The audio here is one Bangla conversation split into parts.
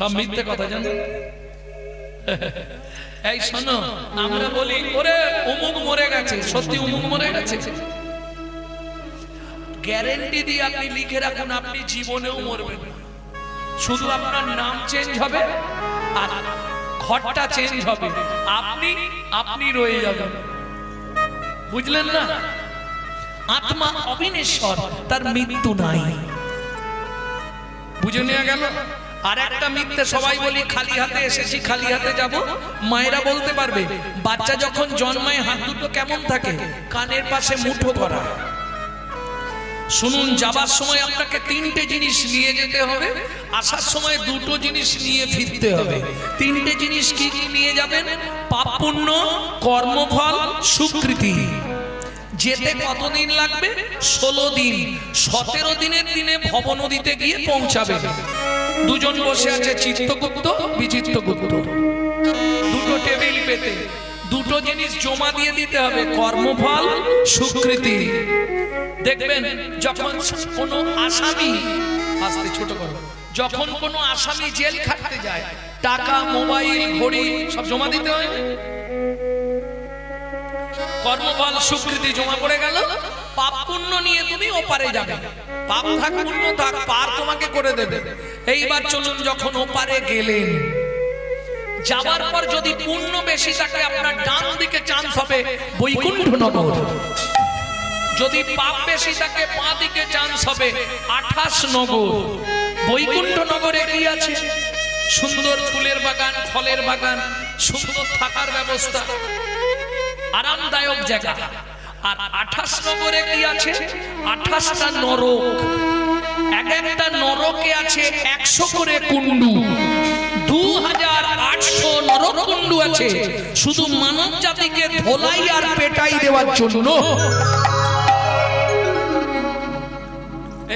সব মিথ্যে কথা জানো। এই শোনো, আমরা বলি ওরে অমুক মরে গেছে, সত্যি অমুক মরে গেছে? গ্যারেন্টি দিয়ে আপনি লিখে রাখুন, আপনি জীবনেও মরবেন না। শুধু আপনার নাম চেঞ্জ হবে আর ঘরটা চেঞ্জ হবে, আপনি রয়ে যাবেন। বুঝলেন না? আত্মা অবিনশ্বর, তার মৃত্যু নাই। বুঝে নেওয়া গেল? আর একটা মিথ্যে সবাই বলি খালি হাতে এসেছি, খালি হাতে যাব। মায়েরা বলতে পারবে, বাচ্চা যখন জন্মায় হাত দুটো কেমন থাকে? কানের পাশে মুঠো করা। শুনুন, যাবার সময় আপনাকে তিনটে জিনিস নিয়ে যেতে হবে, আসার সময় দুটো জিনিস নিয়ে ফিরতে হবে। তিনটে জিনিস কি কি নিয়ে যাবেন? পাপ পুণ্য, কর্মফল, সুকৃতি। যেতে কতদিন লাগবে? 16 দিন। 17 দিনের দিনে ভব নদীতে গিয়ে পৌঁছাবে। দুজন বসে আছে, চিত্তগুপ্ত, বিচিত্রগুপ্ত। দুটো টেবিল পেতে দুটো জিনিস জমা দিয়ে দিতে হবে, কর্মফল, সুকৃতি। দেখবেন যখন কোনো আসামি, আস্তে ছোট করো, যখন কোনো আসামি জেল খাটতে যায়, টাকা, মোবাইল, ঘড়ি সব জমা দিতে হয়। কর্মফল, সুকৃতি জমা পড়ে গেল। পাপ পুণ্য নিয়ে তুমি ওপারে যাবে। পাপ থাক পুণ্য থাক, পার তোমাকে করে দেবে। এইবার চলুন, যখন ওপারে গেলেন, যাবার পর যদি পুণ্য বেশি থাকে, আপনার ডান দিকে চান্স হবে বৈকুণ্ঠ নগর। যদি পাপ বেশি থাকে, বাঁ দিকে চান্স হবে 28 নগর। বৈকুণ্ঠ নগরে কি আছে? সুন্দর ফুলের বাগান, ফলের বাগান, সুন্দর থাকার ব্যবস্থা, আরামদায়ক জায়গা। আর 28 নগরে কি আছে? 28টা নরক। এক একটা নরকে আছে 100 করে কুণ্ডু। 2800 নরক কুণ্ডু আছে, শুধু মানব জাতিকে ধোলাই আর পেটাই দেওয়ার জন্য।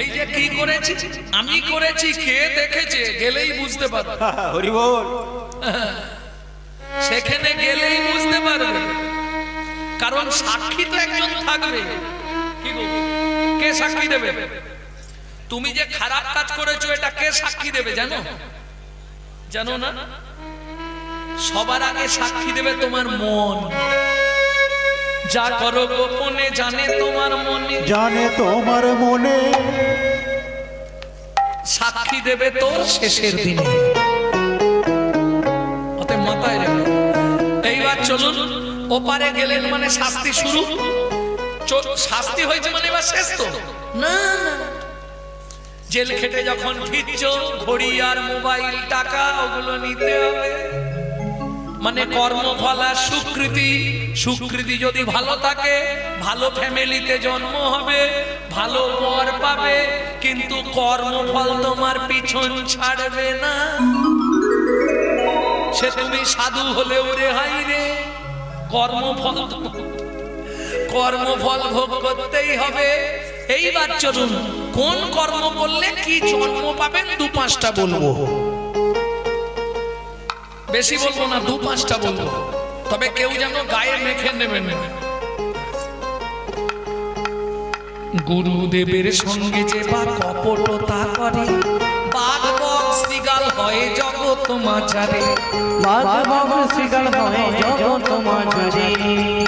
এই যে কি করেছি আমি করেছি, কে দেখেছে? গেলেই বুঝতে পারবে। হরি বল। সেখানে গেলেই বুঝতে পারবে, কারণ সাক্ষী তো একজন থাকবে। কি গো, কে সাক্ষী দেবে? তুমি যে খারাপ কাজ করেছো, এটা কে সাক্ষী দেবে জানো? জানো না? সবার আগে সাক্ষী দেবে তোমার মন। যা করো গোপনে জানে তোমার মনে, জানে তোমার মনে। সাক্ষী দেবে তোর শেষের দিনে। ওতে মাথায় রেখো। এইবার চলুন, ওপারে গেলেন মানে শাস্তি শুরু। শাস্তি হয়েছে মানে এবার শেষ তো না। জেল খেটে যখন ফিরছো, ঘড়ি আর মোবাইল, টাকা, ওগুলো নিতে হবে। মানে কর্মফল আর সুকৃতি। সুকৃতি যদি ভালো থাকে, ভালো ফ্যামিলিতে জন্ম হবে, ভালো বর পাবে, কিন্তু কর্মফল তোমার পিছন ছাড়বে না। সে তুমি সাধু হলেও রেহাই রে, কর্মফল ভোগ করতেই হবে। এইবার চলুন, কোন কর্ম করলে কি জন্ম পাবেন 2-5টা বলবো। বেশি বলবো না, 2-5টা বলবো, তবে কেউ যেন গায়ে মেখে নেবেন। গুরুদেবের সঙ্গে যে বা কপটতা করে, বাঘ বক শৃগাল হয় জগৎ মাঝারে। বাঘ বক শৃগাল হয় জগৎ মাঝারে।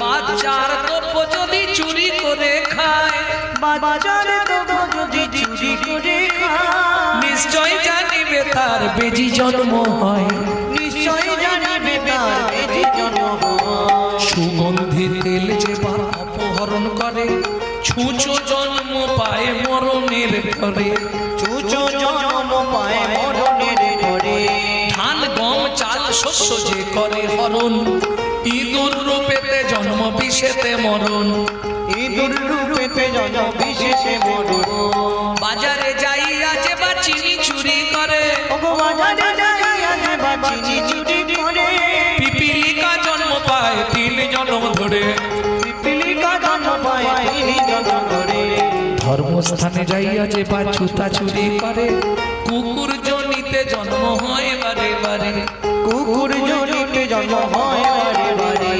বাচ্চার দ্রব্য যদি চুরি করে খায়, বাচ্চার দ্রব্য যদি চুরি করে খায়, নিশ্চয় জানিবে তার বেজি জন্ম হয়। নিশ্চয় জানিবে তার বেজি জন্ম হয়। সুগন্ধি তেল যে বা অপহরণ করে, ছুঁচো জন্ম পায় মরণের ঘরে। ছুঁচো জন্ম পায় মরণের ঘরে। ধান, গম, চাল, শস্য যে করে হরণ, ইঁদুর রূপেতে জন্ম বিষেতে মরণ। ইঁদুর রূপেতে জন্ম বিষেতে মরণ। বাজারে যাইয়া যে বা চিনি চুরি করে, বাজারে যাইয়া যে বা চিনি চুরি করে, পিপিলিকা জন্ম পায় 3 জন্ম ধরে। পিপিলিকা জন্ম পায় 3 জন্ম ধরে। ধর্মস্থানে যাইয়া যে বা ছুতা চুরি করে, কুকুর জনিতে জন্ম হয় বারে বারে। কুকুর জনিতে জন্ম হয় বারে বারে।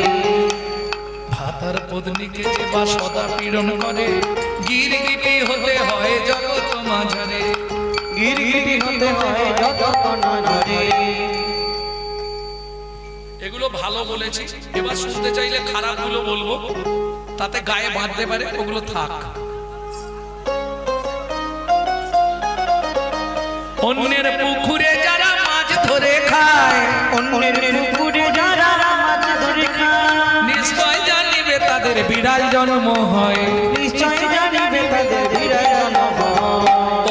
ভাতার পত্নীকে যে বা সদা পীড়ন করে, গিরগিটি হতে হয় জগৎ মাঝারে। গিরগিটি হতে হয় যতক্ষণ ধরে। এগুলো ভালো বলেছি, এবার শুনতে চাইলে খারাপগুলো বলবো, তাতে গায়ে বাঁধতে পারে, ওগুলো থাক। অন্যের পুকুরে যারা মাছ ধরে খায়, অন্যের পুকুরে যারা মাছ ধরে খায়, নিশ্চয় জানিবে তাদের বিড়াল জন্ম হয়। নিশ্চয় জানিবে তাদের বিড়াল জন্ম হয়।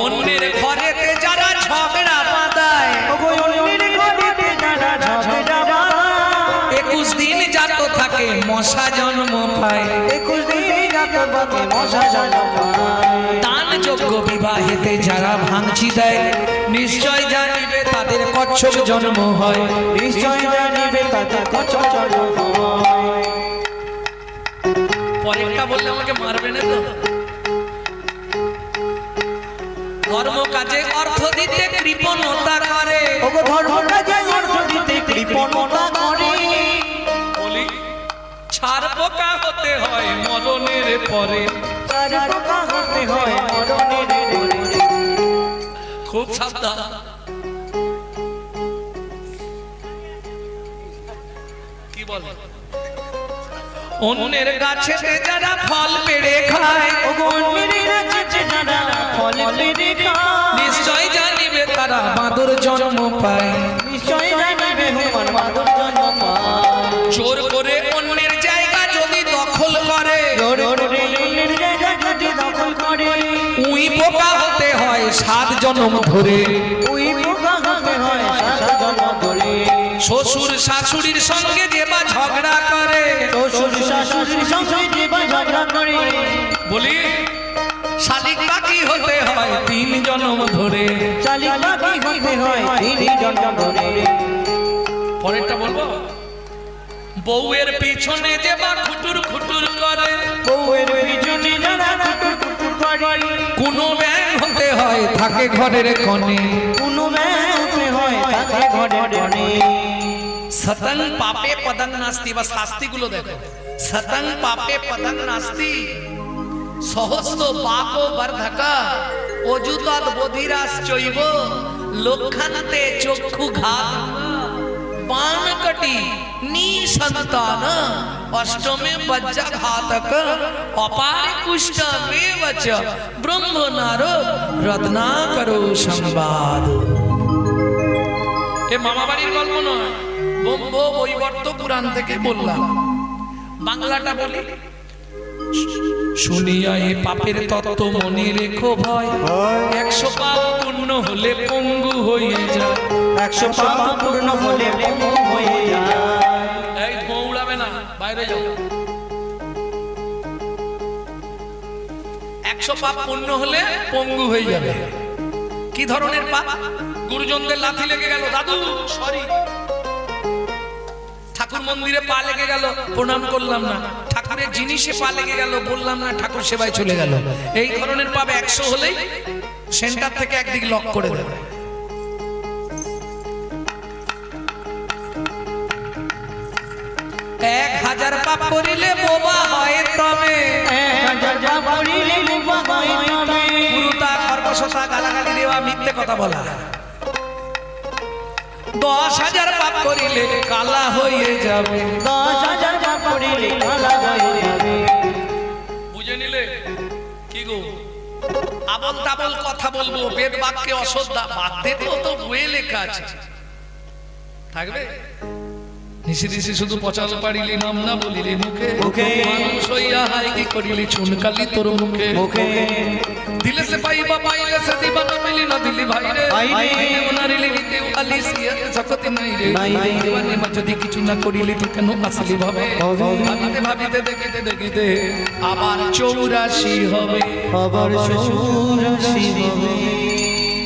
অন্যের ঘরেতে যারা ঝগড়া বাঁধায়, ওগো অন্যের ঘরেতে যারা ঝগড়া বাঁধায়, 21 দিন জাত থাকে মশা জন্ম পায়। 21 দিন জাত থাকে মশা জন্ম পায়। দান যোগ্য বিবাহেতে যারা ভাঙচি দেয়, নিশ্চয় জানিবে তাদের কচ্ছপ জন্ম হয়। নিশ্চয় জানিবে তাদের কচ্ছপ জন্ম হয়। পরেরটা বললে আমাকে মারবে না তো? ধর্ম কাজে অর্থ দিতে কৃপণতা করে, ওগো ধর্ম কাজে অর্থ দিতে কৃপণতা করে। বলি ছাড় পোকা হতে হয় মরণের পরে। চার পোকা হতে হয় মরণের পরে। খুব সাবধান। কি বলে? অন্যের গাছেতে যারা ফল পেড়ে খায়, ওগো অন্যের গাছেতে যারা ফল পেড়ে খায়, নিশ্চয় জানিবে তারা বাঁদর জন্ম পায়। নিশ্চয় জানিবে হুমান বাদর জন্ম পায়। জোর করে অন্যের জায়গা যদি দখল করে, জোর করে অন্যের জায়গা যদি দখল করে, উই পোকা হতে হয় 7 জন্ম ধরে। ওই পোকা হতে হয় 7 জন্ম ধরে। শ্বশুর শাশুড়ির সঙ্গে যে বা ঝগড়া করে, শ্বশুর শাশুড়ির সঙ্গে যে বা ঝগড়া করে, বলি শালিক পাখি হতে হয় 3 জন্ম ধরে। শালিক পাখি হতে হয় 3 জন্ম ধরে। পরেরটা বলবো, বউয়ের পিছনে যে বা খুটুর খুটুর করে, বউয়ের পিছনে যারা কুটুর কুটুর করে, কোনো ব্যাং হতে হয় থাকে ঘরের কোণে। কোনো মেয়ে হতে হয় তাকে ঘরে ঘরে। সতং পাপে পদং নাস্তি, বা শাস্তিগুলো দেখো। সতং পাপে পদং নাস্তি, সহস্র পাপ বর্ধক, অযুতদ বধিরাস চৈব, লক্ষণতে চক্ষু ঘাত, বানকটি নিসন্তান, অষ্টমে বজ্রঘাতক, অপারে কুষ্ঠমেব চ ব্রহ্মনার রত্নাকরো সংবাদ। এ মামা বাড়ির গল্প নয়, ব্রহ্ম বৈবর্ত পুরাণ থেকে বললাম। বাংলাটা বলি, শুনিয়া এ পাপের তত্ত্ব মনে রেখো ভয়, 100 পাপ পূর্ণ হলে পঙ্গু হয়ে যায়। 100 পাপ পূর্ণ হলে পঙ্গু হয়ে যায়। এই মৌড়াবে না, বাইরে যাও। 100 পাপ পূর্ণ হলে পঙ্গু হয়ে যাবে। কি ধরনের পাপ? গুরুজনদের লাথি লেগে গেল, দাদু সরি। ঠাকুর মন্দিরে পা লেগে গেল, প্রণাম করলাম না। ঠাকুরের জিনিসে পা লেগে গেল, বললাম না, ঠাকুর সেবায় চলে গেল। এই ধরনের পাপ 100 হলেই সেন্টার থেকে একদিক লক করে দেবে। 1000 পাপ করিলে বোবা হয় তবে, 1000 পাপ করিলে বোবা হয় তবে, গুরুতা কর্কশতা গালাগালি দেওয়া মিথ্যে কথা বলা। 10,000 পাপ করিলে কালা হয়ে যাবে। 10,000 পাপ করিলে কালা হয়ে যাবে। বুঝে নিলে? কি গো, আবল তাবল কথা বলবো, বেদ বাক্যে অশ্রদ্ধা, বাধ্যে তো বইয়ে লেখা আছে, থাকবে। নিশি দিশি শুধু পচাল পারিলি, নাম না বলিলি মুখে, মুখে। মানুষ হইয়া হাই কি করিলি চুনকালি তোর মুখে। মুখে। দিলে সে পাইবা, পাইলে সে দিবা, না পেলি না দিলি ভাইরে। ভাইরে। নারিলি নিতে আলি সিয়া জগতে নাই রে। নাই রে। দিবানি মা যদি কিছু না করিলি তুই কেন আসলি ভাবে। ভাবিতে ভাবিতে দেখিতে দেখিতে আবার 84 হবে। আবার 84 হবে।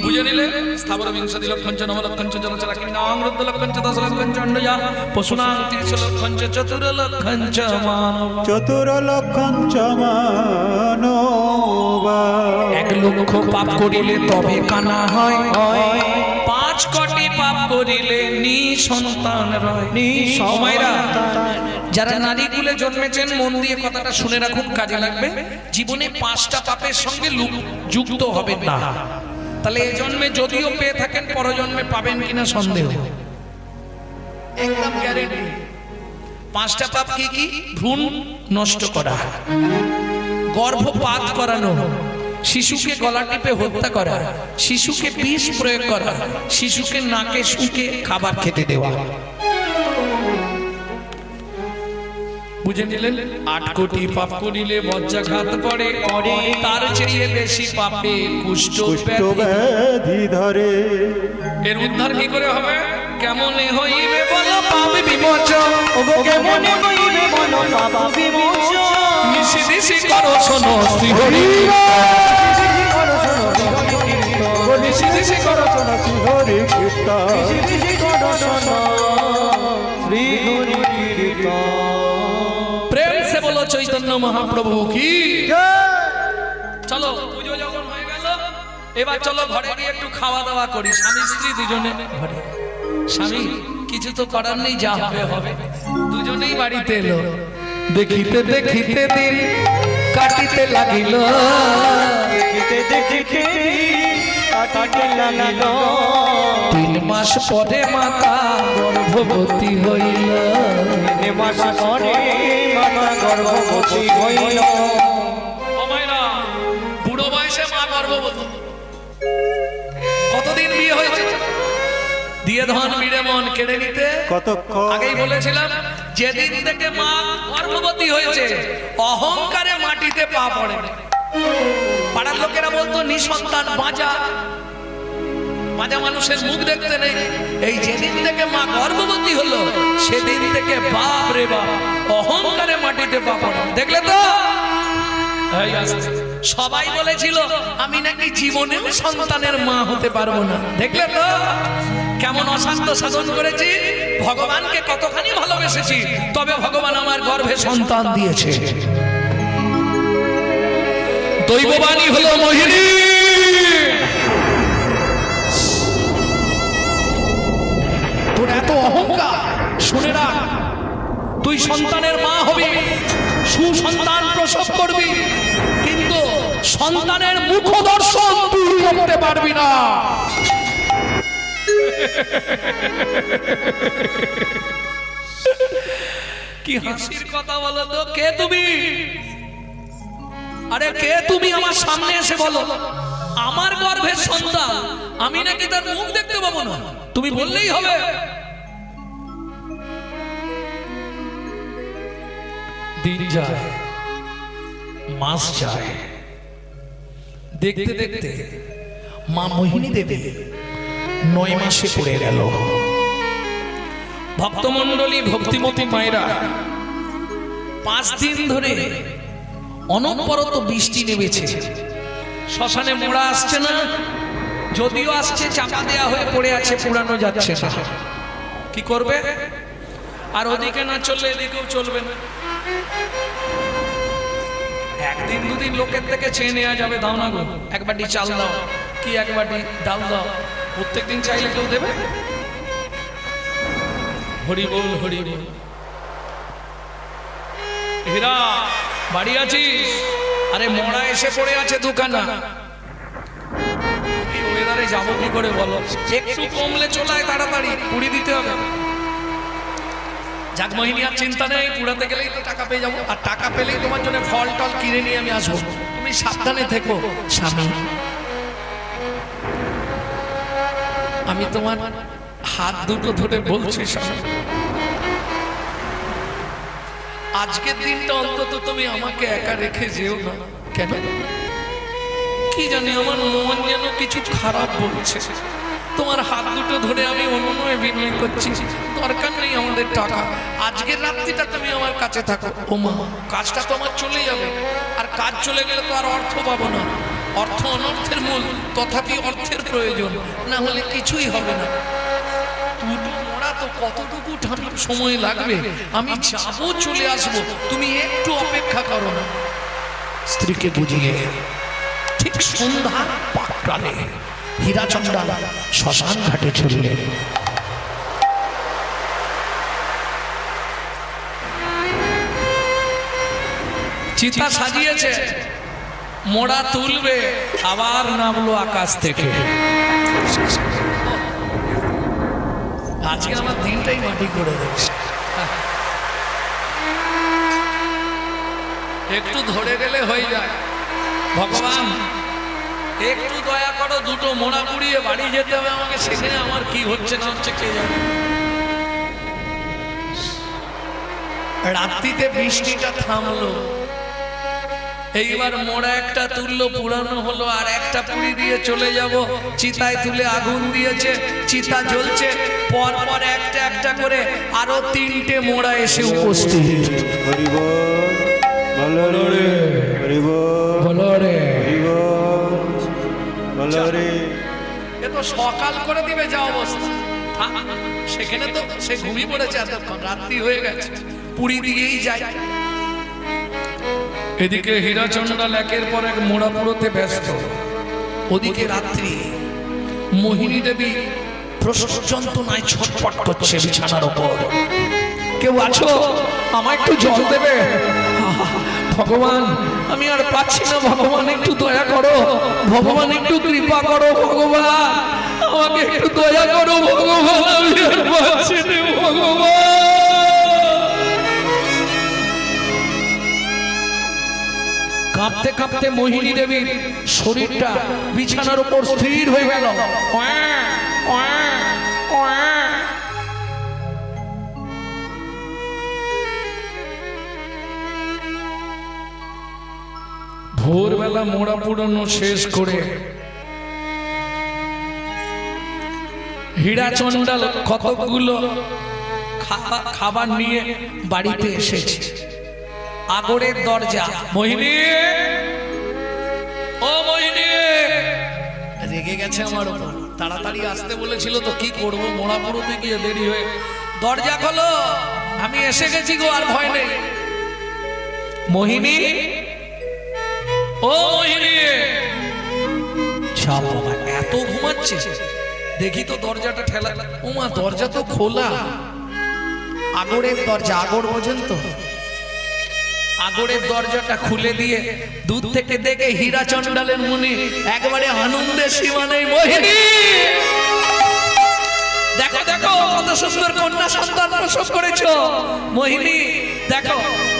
বুঝে নিলে? স্থাবর বিংশতি লক্ষণ চ, নবলক্ষণ চ, জলচরা কিন্নাং রুদ্র লক্ষণ চ, 10 লক্ষণ চ অন্ডয়া, পশুনাং 30 লক্ষণ চ, চতুর লক্ষণ চ মানব। 4 লক্ষণ চ মানব। 1 লক্ষ পাপ করিলে তবে কানা হয়, 5 কোটি পাপ করিলে নিঃসন্তান রয়। সময়রা যারা নারী কুলে জন্মেছেন, মন দিয়ে কথাটা শুনে রাখুন, কাজে লাগবে। জীবনে 5টা পাপের সঙ্গে যুক্ত হবেন না। তাহলে এই জন্মে যদিও পেয়ে থাকেন পরজন্মে পাবেন কিনা সন্দেহ, একদম গ্যারেন্টি। 5টা পাপ কি কি? ভ্রূণ নষ্ট করা, গর্ভপাত করানো, শিশুকে গলা টিপে হত্যা করা, শিশুকে বিষ প্রয়োগ করা, শিশুকে নাকে শুকে খাবার খেতে দেওয়া। বুঝে নিলেন? 8 কোটি পাপ করিলে বজ্রাঘাত পড়ে, তার চেয়ে বেশি পাপে কুষ্ঠ ব্যাধি ধরে। এর উদ্ধার কি করে হবে? কেমনে হইবে বলো পাপ বিমোচন? ওগো কেমনে হইবে বলো পাপ বিমোচন? নিশি দিশি করো শোনো শ্রী হরি, নিশি দিশি করো শোনো শ্রী হরি কীর্তন। শ্রী হরি কীর্তন। প্রেম সে বলো চৈতন্য মহাপ্রভু কি। চলো পুজো যখন হয়ে গেল, এবার চলো ঘরে গিয়ে একটু খাওয়া দাওয়া করি, স্বামী স্ত্রী দুজনে ঘরে। স্বামী কিছু তো করার নেই, যা হবে হবে। দুজনেই বাড়িতে এলো, দেখিতে দেখিতে দিন কাটিতে লাগিল, দেখিতে দেখিতে কাটিতে লাগিল। 3 মাস পরে মাতা গর্ভবতী হইল, 3 মাস পরে মাতা গর্ভবতী হইল। ও মায়েরা, বুড়ো বয়সে মা গর্ভবতী। কতদিন বিয়ে হয়েছে? দিয়ে ধন বিড়ে মন কেড়ে নিতে কতক্ষণ আগেই বলেছিলাম, যেদিন থেকে মা গর্ভবতী হয়েছে অহংকারে মাটিতে পা পড়ে। পাড়ার লোকেরা বলতো নিঃসন্তান বাঁচা, বাঁচা মানুষের মুখ দেখতে নেই। এই যেদিন থেকে মা গর্ভবতী হলো সেদিন থেকে বাপ রে বাপ অহংকারে মাটিতে পা পড়ে। দেখলে তো? এই আসছে। সবাই বলেছিল আমি নাকি জীবনেও সন্তানের মা হতে পারবো না। দেখলে তো কেমন অসাধ্য সাধন করেছি, ভগবানকে কতখানি ভালোবেসেছি, তবে ভগবান আমার গর্ভে সন্তান দিয়েছে। দৈববাণী হলো মোহিনী। তোর এত অহংকার, শুনে রাখ, তুই সন্তানের মা হবি, সুসন্তান প্রসব করবি, কিন্তু সন্তানের মুখ দর্শন তুই করতে পারবি না। কি হাসির কথা বলো তো? কে তুমি? আরে কে তুমি? আমার সামনে এসে বলো আমার গর্ভের সন্তান, আমি নাকি তার মুখ দেখতে পাবো না? তুমি বললেই হবে। দিন যায়, মাস যায়, দেখতে দেখতে মা মোহিনী দেবী 9 মাসে পড়ে গেল। ভক্তমণ্ডলী ভক্তিমতী মায়েরা 5 দিন ধরে অনবরত বৃষ্টি নেমেছে। শ্মশানে মোড়া আসছে না, যদিও আসছে চাপা দেয়া হয়ে পড়ে আছে, পুরানো যাচ্ছে না। কি করবে? আর ওদিকে না চললে এদিকেও চলবে না। 1 দিন 2 দিন লোকের থেকে চেয়ে নেওয়া যাবে, দাও না গো 1 বাটি চাল দাও, কি 1 বাটি ডাল দাও, প্রত্যেকদিন চাইলে কেউ দেবে? হরি বল হরি বল। হীরা বাড়ি আছিস? আরে মোড়া এসে পড়ে আছে দোকানা। এই ওয়েদারে যাবো কি করে বলো? একটু কমলে চলায় তাড়াতাড়ি পুড়ি দিতে হবে। যাক মোহিনী, আর চিন্তা নেই, পুড়াতে গেলেই তো টাকা পেয়ে যাবো, আর টাকা পেলেই তোমার জন্য ফল টল কিনে নিয়ে আমি আসবো। তুমি সাবধানে থেকো। স্বামী, আমি তোমার হাত দুটো ধরে বলছি স্বামী, আজকের দিনটা অন্তত তুমি আমাকে একা রেখে যেও না। কেন কি জানি আমার মন যেন কিছু খারাপ বলছে। তোমার হাত দুটো ধরে আমি অনুনয় বিনয় করছি, দরকার নেই আমাদের টাকা, আজকের রাত্রিটা তুমি আমার কাছে থাকো। ও মা, কাজটা তো আমার চলে যাবে, আর কাজ চলে গেলে তো আর অর্থ পাবো না। অর্থ অনর্থের মূল, তথাপি অর্থের প্রয়োজন, না হলে কিছুই হবে না। দুটো মোড়া তো কতটুকু সময় লাগবে, আমি যাবো, চলে আসবো, তুমি একটু অপেক্ষা করো না। স্ত্রীকে বুঝিয়ে ঠিক সন্ধ্যা প্রাণে হীরাচন্দ্র শ্মশান ঘাটে চললেন। চিতা সাজিয়েছে, মোড়া তুলবে, আবার নামলো আকাশ থেকে। আজকে আমার দিনটাই মাটি করে দেবে। একটু ধরে গেলে হয়ে যায়। ভগবান একটু দয়া করো, দুটো মোড়া কুড়িয়ে বাড়ি যেতে হবে আমাকে, সেখানে আমার কি হচ্ছে না হচ্ছে কে জানে। রাত্রিতে বৃষ্টিটা থামলো, এইবার মোড়া একটা তুললো, পুরানো হলো, আর একটা পুড়ি দিয়ে চলে যাব। চিতায় তুলে আগুন দিয়েছে, চিতা জ্বলছে, পর পর একটা একটা করে আরো 3টে মোড়া এসে উপস্থিত। হরি বল, বলো রে, হরি বল, বলো রে, হরি বল, বলো রে। এ তো সকাল করে দিবে যা অবস্থা। সেখানে তো সে ঘুমিয়ে পড়েছে, এতক্ষণ রাত্রি হয়ে গেছে, পুরী দিয়েই যায়। এদিকে হীরাচন্ডাল একের পর এক মোড়া পুরোতে ব্যস্ত, ওদিকে রাত্রি। মোহিনী দেবী প্রসব যন্ত্রণায় ছটফট করছে বিছানার ওপর। কেউ আছো, আমায় একটু জল দেবে? ভগবান আমি আর পাচ্ছি না, ভগবান একটু দয়া করো, ভগবান একটু কৃপা করো, ভগবান আমাকে একটু দয়া করো, ভগবান আমি আর পাচ্ছি না, ভগবান। কাঁপতে কাঁপতে মোহিনী দেবীর শরীরটা বিছানার উপর স্থির হয়ে গেল। ভোরবেলা মোড়া পুরানো শেষ করে হীরাচন্ডাল কতগুলো খাবার নিয়ে বাড়িতে এসেছে। আগরের দরজা, মোহিনী, ও মোহিনী, রেগে গেছে আমার উপর, তাড়াতাড়ি আসতে বলেছিল তো কি করবো, মোড়া পুরোতে গিয়ে দেরি হয়ে। দরজা খোলো, আমি এসে গেছি গো, আর ভয় নেই। মোহিনী, ও মোহিনী, ছাপ বাবা এত ঘুমাচ্ছে, দেখি তো দরজাটা ঠেলা। ওমা দরজা তো খোলা, আগরের দরজা, আগর বোঝেন তো, আগরের দরজাটা খুলে দিয়ে দূর থেকে দেখে হীরাচন্ডালের মুনি একবারে আনন্দে সীমা নেই। মোহিনী, দেখো দেখো কত সুন্দর কন্যা সন্তান প্রসব করেছো। মোহিনী দেখো,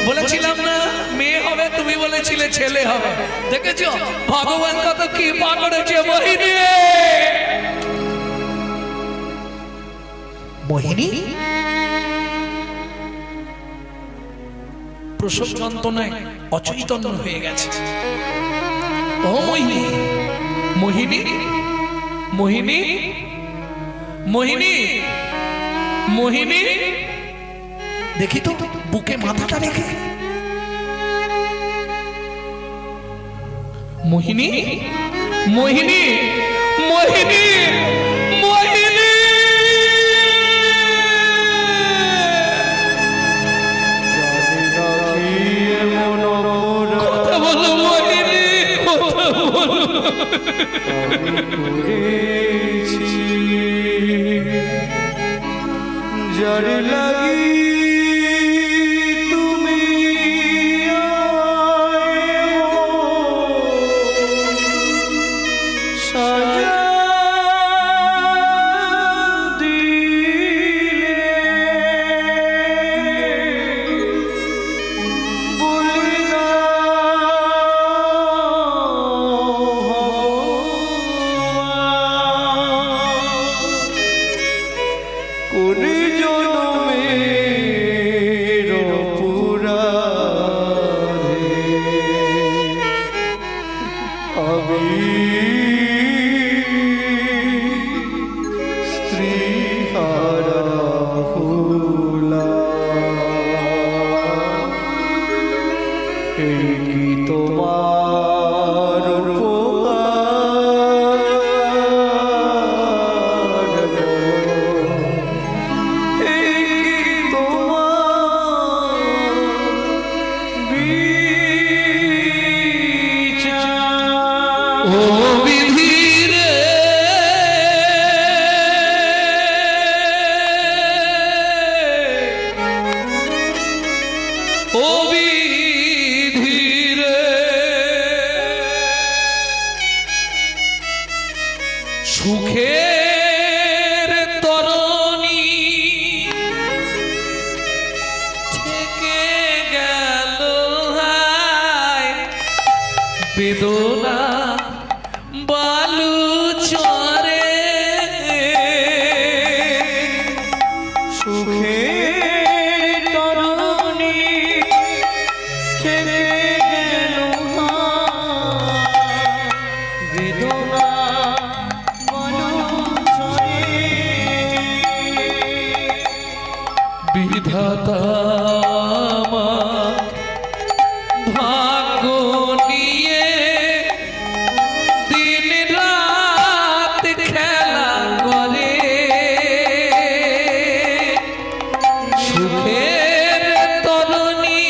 বলেছিলাম না মেয়ে হবে, তুমি বলেছিলে ছেলে হবে, দেখেছো ভগবান কত কৃপা করেছে। মোহিনী, মোহিনী প্রসব যন্ত্রণায় অচৈতন্য হয়ে গেছে। ও মোহিনী, মোহিনী, মোহিনী, মোহিনী, মোহিনী, দেখি তো বুকে মাথাটা রেখে। মোহিনী, মোহিনী, মোহিনী, মোহিনী, কথা বলো মোহিনী, কথা বলো। যার লাগি তুমি সাজা দিলে বলে কোন জনমের অপরাধে আমি স্ত্রীহারা হলাম। এই কি তোমার উপকার? এই বেদনা বালু চরে সুখের তরুণী ছেড়ে গেল বেদনা বিধাতা আমার ভাগ্য নিয়ে দিন রাত খেলা করে সুখের তরুণী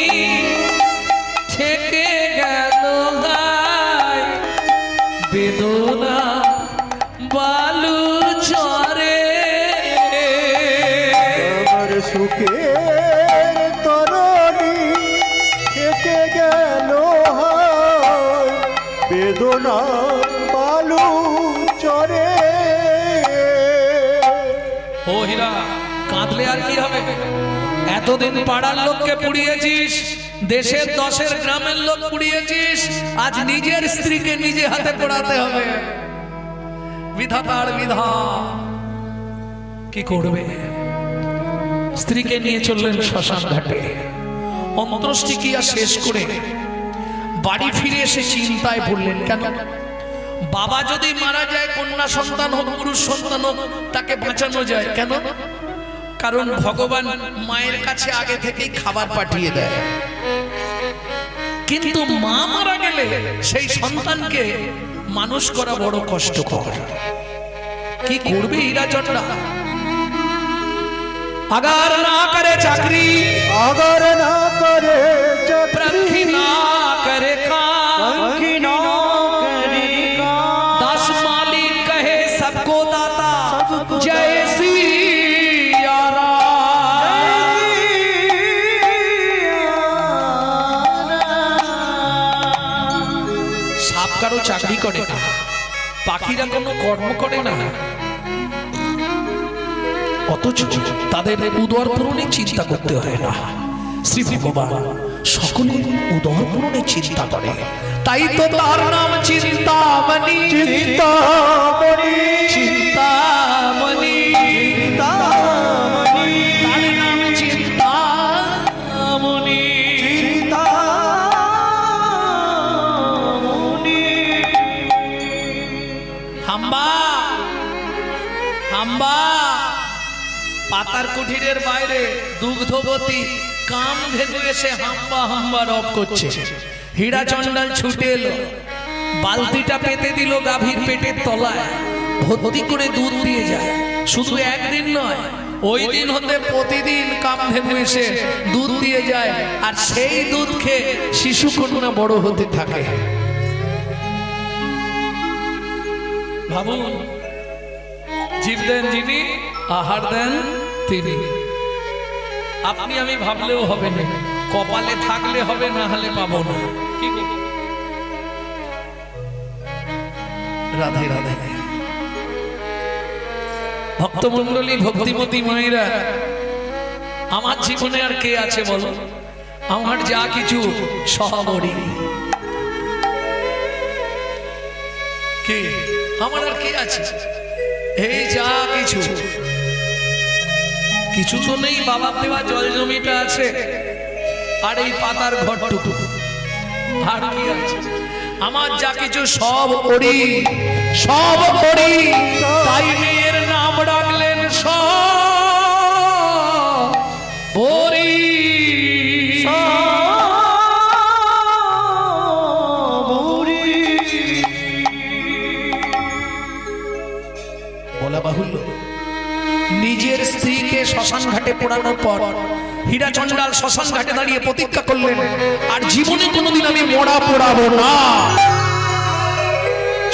থেকে গেল গায় বেদনা বালুর চরে আমার সুখের তরণী থেকে গেল হায়, বেদনা বালু চরে। ও হীরা কাঁদলে আর কি হবে? এতদিন পাড়ার লোককে পুড়িয়েছিস, দেশের দশের গ্রামের লোক পুড়িয়েছিস, আজ নিজের স্ত্রীকে নিজে হাতে পোড়াতে হবে। বিধাতার বিধান কি করবে? স্ত্রীকে নিয়ে চললেন শ্মশান ঘাটে। অন্ত্যেষ্টিক্রিয়া শেষ করে বাড়ি ফিরে এসে চিন্তায় পড়লেন। কেন? বাবা যদি মারা যায়, কন্যা সন্তান হোক পুরুষ সন্তান হোক, তাকে বাঁচানো যায়। কেন? কারণ ভগবান মায়ের কাছে আগে থেকেই খাবার পাঠিয়ে দেয়। কিন্তু মা মারা গেলে সেই সন্তানকে মানুষ করা বড় কষ্টকর। কি করবে হীরাচন্দ্রা? अगर ना करे चाकरी, अगर ना करे पंखी ना करे काम, पंखी ना करे काम, दास मालिक कहे सबको दाता, जय सिया राम। সাপ কারো চাকরি করে না, পাখিরা কোনো কর্ম করে না, অথচ তাদের উদর পূরণে চিন্তা করতে হয় না। শ্রী ভগবান সকলের উদর পূরণে চিন্তা করে, তাই তো তার নাম চিন্তামণি। চিন্তামণি, চিন্তামণি, চিন্তামণি, তার নাম চিন্তামণি। চিন্তামণি। হাম্বা হাম্বা পাতার কুঠিরের বাইরে দুগ্ধবতী কামধেনু এসে হাম্বা হাম্বা রব করছে। হীরাচন্দ্র ছুটে এলো, বালতিটা পেতে দিল গাভীর পেটের তলায়, ভর্তি করে দুধ দিয়ে যায়। শুধু একদিন নয়, ওই দিন হতে প্রতিদিন কামধেনু এসে দুধ দিয়ে যায়, আর সেই দুধ খেয়ে শিশু কন্যা বড় হতে থাকে। ভাবুন, জীব দেন যিনি, আহার দেন তিনি। আপনি আমি ভাবলেও হবে না, কপালে থাকলে হবে, না হলে পাবো না। কি করব? রাধে রাধে। ভক্তমণ্ডলী, ভক্তিমতী মায়েরা, আমার জীবনে আর কে আছে বলো? আমার যা কিছু সহবরী। কে? আমার আর কে আছে? এই যা কিছু, কিছু তো নেই। বাবার দেওয়া জল জমিটা আছে, আর এই পাতার ঘরটুকু, আর কি আছে? আমার যা কিছু সব ওরি, সব ওরি। তাই মেয়ের নাম রাখলেন সব ওরি। বলা বাহুল্য, নিজের স্ত্রীকে শ্মশান ঘাটে পোড়ানোর পর হীরাচন্দ্রাল শ্মশান ঘাটে দাঁড়িয়ে প্রতিজ্ঞা করলেন, আর জীবনে কোনোদিন আমি মোড়া পোড়াবো না।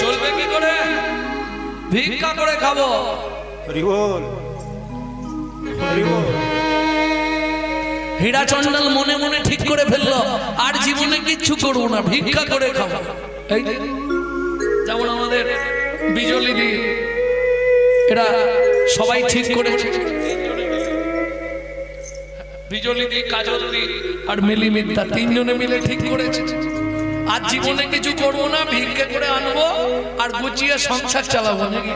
চলবে কি করে? ভিক্ষা করে খাবো। হরি বল, হরি বল। হীরাচন্দ্রাল মনে মনে ঠিক করে ফেললো, আর জীবনে কিচ্ছু করবো না, ভিক্ষা করে খাবো। এই যেমন আমাদের বিজলি দি, এরা সবাই ঠিক করেছে। বিজলি দি, কাজল দি আর মিলি মিত্তা তিনজনে মিলে ঠিক করেছে। আর জীবনে কিছু করবো না, ভিক্ষে করে আনবো আর গুছিয়ে সংসার চালাবো নাকি?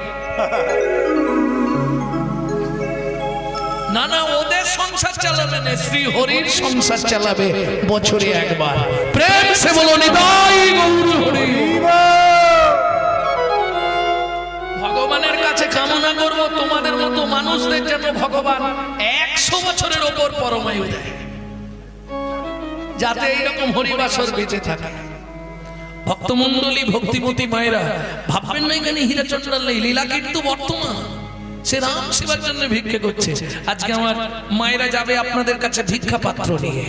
না না, ওদের সংসার চালাবে না, শ্রী হরির সংসার চালাবে বছরে একবার। প্রেম সে বলো নিতাই গৌর হরি। ভগবানের কাছে কামনা করব তোমাদের মতো মানুষদের জন্য ভগবান 100 বছরের ওপর পরমায়ু দেয়, যাতে এইরকম হরিবাসর বেঁচে থাকে। ভক্তমন্ডলী, ভক্তিমতী মায়েরা ভাববেন না এখানে হীরাচন্দ্রাল নেই, লীলা কিন্তু বর্তমান। সে রাম সেবার জন্য ভিক্ষে করছে। আজকে আমার মায়েরা যাবে আপনাদের কাছে ভিক্ষা পাত্র নিয়ে,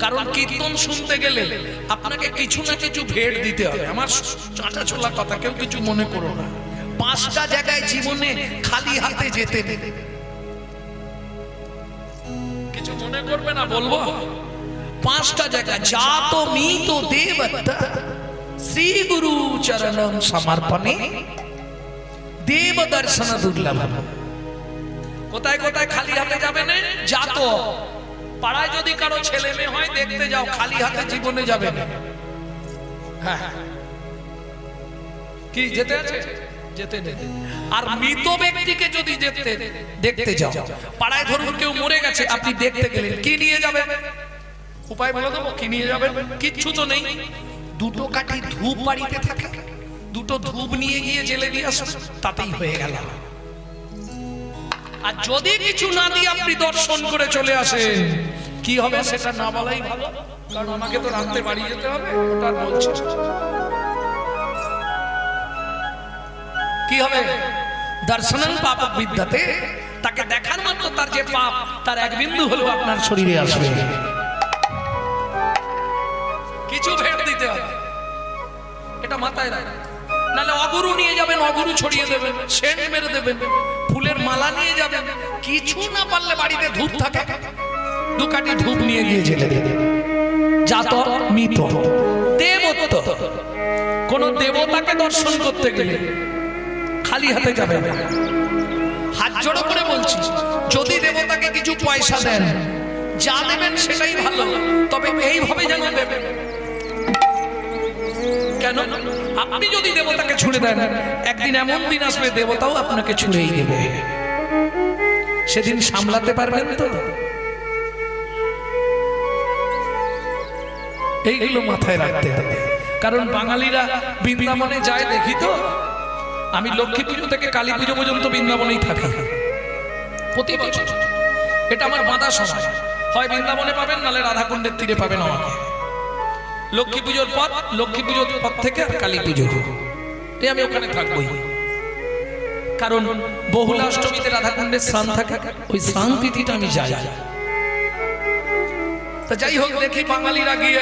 কারণ কীর্তন শুনতে গেলে আপনাকে কিছু না কিছু ভেট দিতে হবে। আমার চাটা ছোলা কথা, কেউ কিছু মনে করো না। 5টা জায়গায় জীবনে খালি হাতে যেতে নেই, কিছু মনে করবে না বলবো। 5টা জায়গা, জাত মিত দেবতা শ্রী গুরু চরণম সমর্পণে দেব দর্শন দুর্লভ। কোথায় কোথায় খালি হাতে যাবে না? জাত পাড়ায় যদি কারো ছেলে মেয়ে হয় দেখতে যাও, খালি হাতে জীবনে যাবে না। হ্যাঁ, কি যেতে আছে? যেতে নেই। আর মৃত ব্যক্তিকে যদি দেখতে যাও, পাড়ায় ধরুন কেউ মরে গেছে, আপনি দেখতে গেলেন, কি নিয়ে যাবেন? উপায় বলে দেবো, কি নিয়ে যাবেন? কিচ্ছু তো নেই। 2টো কাঠি ধূপ বাড়িতে থাকে, 2টো ধূপ নিয়ে গিয়ে জেলে দিয়ে আসবেন, তাতেই হয়ে গেল। আর যদি কিছু না দিয়ে আপনি দর্শন করে চলে আসেন, কি হবে সেটা না বলাই ভালো, কারণ আমাকে তো রাতে বাড়ি যেতে হবে। ওটা বলছি কি হবে? দর্শনং পাপ বিদ্যাতে, তাকে দেখার মাত্র তার যে পাপ, তার 1 বিন্দু হলেও আপনার শরীরে আসবে। কিছু ভেট দিতে হবে, এটা মাথায় রাখবেন। নাহলে অগুরু নিয়ে যাবেন, অগুরু ছড়িয়ে দেবেন, সেন্ট মেরে দেবেন, ফুলের মালা নিয়ে যাবেন, কিছু না পারলে বাড়িতে ধূপ থাকে, 2 কাঠি ধূপ নিয়ে গিয়ে জেলে দেবেন। জাত মিত দেবত্ব, কোন দেবতাকে দর্শন করতে গেলে খালি হাতে যাবেন না। হাত জোড়ো করে বলছি, যদি দেবতাকে কিছু পয়সা দেন, যা দেবেন সেটাই ভালো, তবে এইভাবে যেন দেবেন। কেন? আপনি যদি দেবতাকে ছুড়ে দেন, একদিন এমন দিন আসবে দেবতাও আপনাকে ছুড়েই দেবে। সেদিন সামলাতে পারবেন তো? এইগুলো মাথায় রাখতে হবে। কারণ বাঙালিরা বৃন্দাবনে যায় দেখি তো, আমি লক্ষ্মী পুজো থেকে কালী পুজো পর্যন্ত বৃন্দাবনেই থাকি প্রতি বছর। এটা আমার বাঁধা সময়, হয় বৃন্দাবনে পাবেন, নাহলে রাধাকুণ্ডের তীরে পাবেন আমাকে। লক্ষ্মী পুজোর পর থেকে কালী পুজো, আমি ওখানে থাকবোই। কারণ বহুলা অষ্টমীতে রাধাকুণ্ডের স্নান থাকে, ওই স্নান তিথিটা আমি যাই। তা যাই হোক, দেখি বাঙালিরা গিয়ে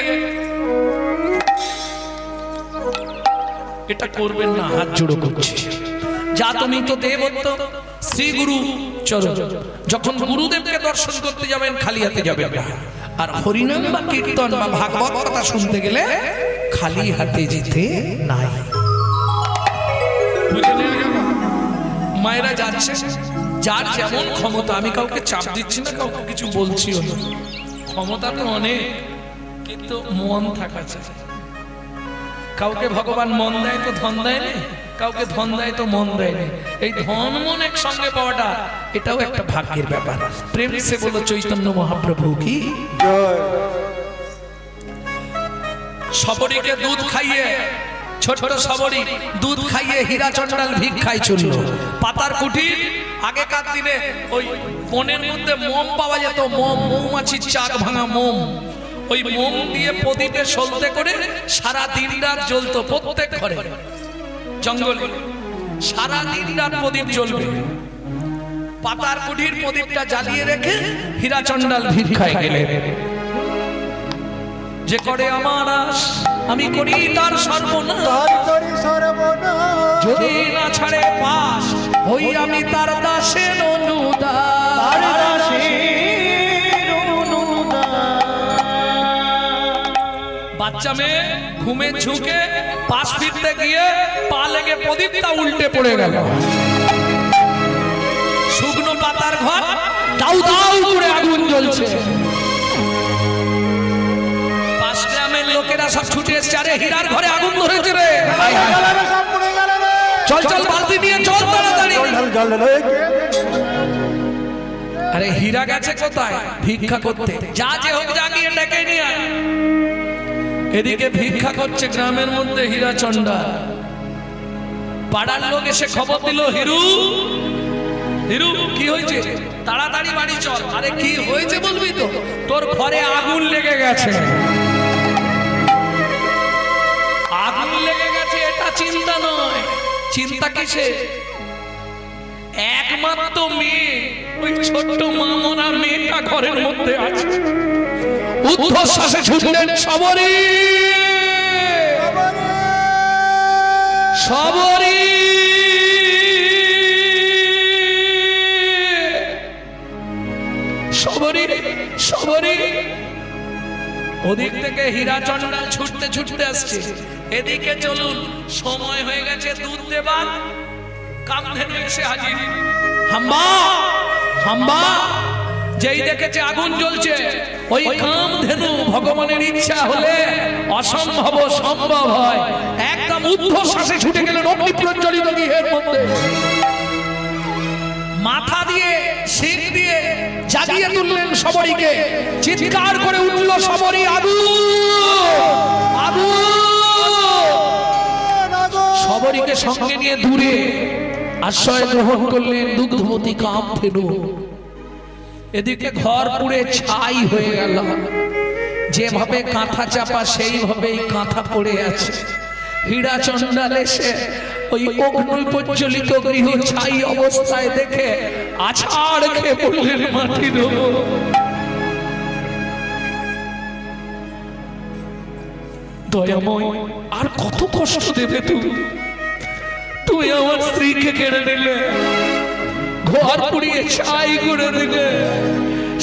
এটা করবেন না, হাত জোড়ো করছে। যা তুমি তো দেবত্ব শ্রী গুরু চরণ, যখন গুরুদেবকে দর্শন করতে যাবেন খালি হাতে যাবেন না। আর হরিনাম বা কীর্তন বা ভাগবত কথা শুনতে গেলে খালি হাতে যেতে নাই। মায়েরা যাচ্ছে, যার যেমন ক্ষমতা, আমি কাউকে চাপ দিচ্ছি না, কাউকে কিছু বলছিও না। ক্ষমতা তো অনেক, কিন্তু মন থাকা চাই। কাউকে ভগবান মন দেয় তো ধন দেয় না, কাউকে ধন দেয় তো মন দেয় না। এই ধন মন একসঙ্গে পাওয়াটা, এটাও একটা ভাগ্যের ব্যাপার। প্রেম সে বলো চৈতন্য মহাপ্রভু কি জয়। সবরীকে দুধ খাইয়ে, ছোট সবরী দুধ খাইয়ে হীরাচন্দ্রাল ভিক্ষায় চলল। পাতার কুঠির, আগেকার দিনে ওই বনের মধ্যে মোম পাওয়া যেত, মোম, মৌমাছির চাক ভাঙা মোম। ওই মোম দিয়ে প্রদীপে সলতে করে সারা দিন রাত জ্বলতো প্রত্যেক ঘরে, জঙ্গলে সারা দিন রাত প্রদীপ জ্বলবে। পাতার কুঠির প্রদীপটা জ্বালিয়ে রেখে হীরাচন্দ্রাল ভিক্ষায় গেলেন। যে করে আমার আশ, আমি করি তার সর্বনাশ। যদি না ছাড়ে পাশ, হই আমি তার দাসের অনুদাস। বাচ্চা মেয়ে ঘুমে ঝুঁকে পাশ ফিরতে গিয়ে পা লেগে প্রদীপটা উল্টে পড়ে গেল। শুকনো পাতার ঘর, দাউ দাউ করে আগুন জ্বলছে। পাশ গ্রামের লোকেরা সব ছুটে এসছে, আরে হীরার ঘরে আগুন ধরেছে রে। চল চল বালতি নিয়ে চল তাড়াতাড়ি। আরে হীরা গেছে কোথায়? ভিক্ষা করতে। যা যে হোক যা গিয়ে ডেকে নিয়ে আয়। এদিকে ভিক্ষা করছে গ্রামের মধ্যে হীরা চন্ডা। পাড়ার লোক এসে খবর দিল, হিরু হিরু কি হয়েছে? তাড়াতাড়ি বাড়ি চল। আরে কি হয়েছে বলবি তো? তোর ঘরে আগুন লেগে গেছে। আগুন লেগে গেছে এটা চিন্তা নয়, চিন্তা কিসে? একমাত্র মেয়ে, ওই ছোট্ট মামনা মেয়েটা ঘরের মধ্যে আছে। উদ্ধশ্বাসে ছুটলেন সবরী, সবরী সবরী সবরী। ওদিক থেকে হীরা চন্ডাল ছুটতে ছুটতে আসছে। এদিকে চলুন, সময় হয়ে গেছে দুধ দেবার। কামধেনু এসে হাজির। হাম্বা হাম্বা যেই দেখেছে আগুন জ্বলছে, ওই কামধেনু ভগবানের ইচ্ছা হলে অসম্ভব সম্ভব হয়। একদম ঊর্ধ্বশ্বাসে ছুটে গেলেন অগ্নি প্রজ্বলিত গৃহের মধ্যে। মাথা দিয়ে শিং দিয়ে জাগিয়ে তুললেন সবরীকে। চিৎকার করে উঠল সবরী, আগুন আগুন। সবরীকে সঙ্গে নিয়ে দূরে আশ্রয় গ্রহণ করলেন দুগ্ধবতী কামধেনু। এদিকে ঘর পুড়ে ছাই হয়ে গেল। যেভাবে কাঁথা চাপা সেইভাবেই কাঁথা পড়ে আছে। হীরা চন্ডাল এসে ওই অগ্নি প্রজ্বলিত গৃহ ছাই অবস্থায় দেখে আছাড় খেয়ে পড়লেন মাটির ওপর। দয়াময়, আর কত কষ্ট দেবে তুমি? তুই আমার স্ত্রীকে কেড়ে নিলে, ঘর পুড়িয়ে ছাই করে দিলে,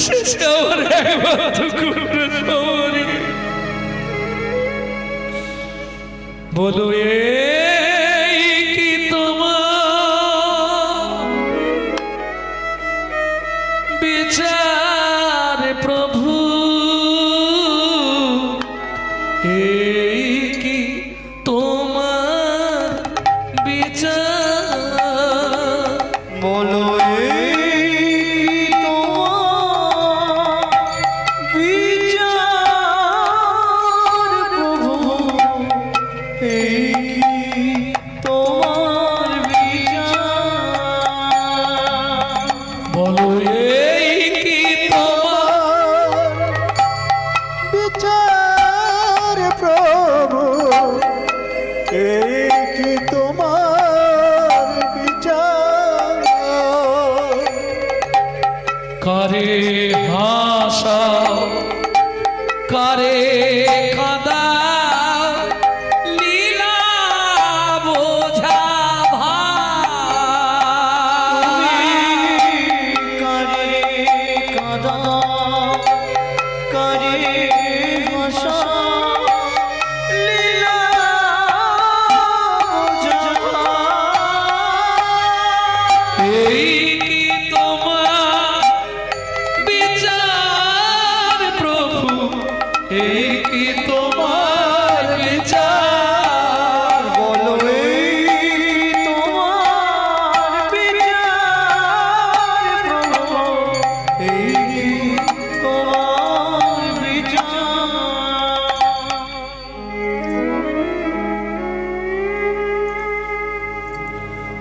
শেষে আমার একমাত্র কন্যা সবরী। বলো এই কি তোমার বিচার প্রভু? এই কি তোমার বিচার? বলো এই তোমার বিচার প্রভু, এই কি তোমার বিচার? বলো এই কি তোমার বিচার প্রভু, এই কি তোমার বিচার? করে হাসাও, করে কাঁদাও, লীলা বোঝা ভাই। করে কাঁদা, করে হাসা, লীলা বোঝা। এই কি তোমার বিচার প্রভু? এই কি তোমার বিচার? বলো এই তোমার বিচার প্রভু, এই কি তোমার বিচার?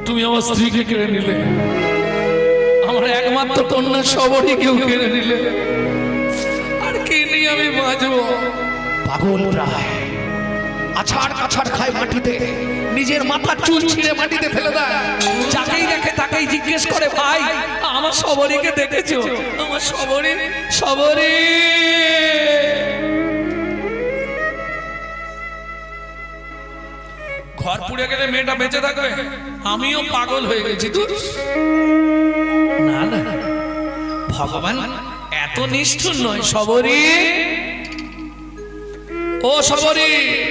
তুমি আমার স্ত্রীকে কেড়ে নিলে, আমার একমাত্র কন্যা সবরীকেও কেড়ে নিলে, আর কি নিয়ে আমি বাঁচবো? পাগল প্রায় আছাড় কাছাড় খায় মাটিতে, নিজের মাথার চুল ছিঁড়ে মাটিতে ফেলে দেয়। যাকেই দেখে তাকেই জিজ্ঞেস করে, ভাই আমার সবরীকে দেখেছো? আমার সবরী, সবরী। ঘর পুড়ে গেলে মেয়েটা বেঁচে থাকবে? আমিও পাগল হয়ে গেছি। তো না না, ভগবান এত নিষ্ঠুর নয়। সবরী, ও সবরী,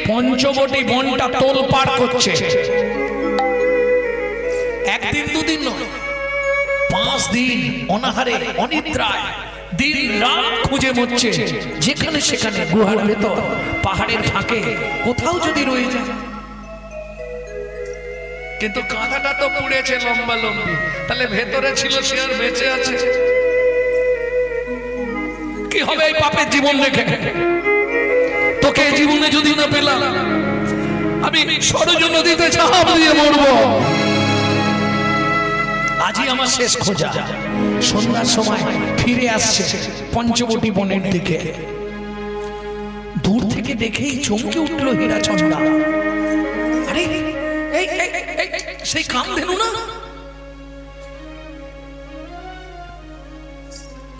পঞ্চবটী বনটা তোলপাড় করছে। একদিন দুদিন নয়, 5 দিন অনাহারে অনিদ্রায় দিন রাত খুঁজে মরছে, যেখানে সেখানে গুহার ভেতর, পাহাড়ের ফাঁকে কোথাও যদি রয়ে যায়। কিন্তু কাঁথাটা তো পুড়েছে লম্বা লম্বি, তাহলে ভেতরে ছিল সে আর বেঁচে আছে? কি হবে এই পাপের জীবন রেখে? তোকে এই জীবনে যদি না পেলাম, আমি সরজ নদীতে ঝাঁপ দিয়ে মরবো। আজই আমার শেষ খোঁজা। সন্ধ্যার সময় ফিরে আসছে পঞ্চবটী বনের দিকে। দূর থেকে দেখেই চমকে উঠলো হীরাচন্দ্রা। আরে এই এই এই সেই কামধেনু না?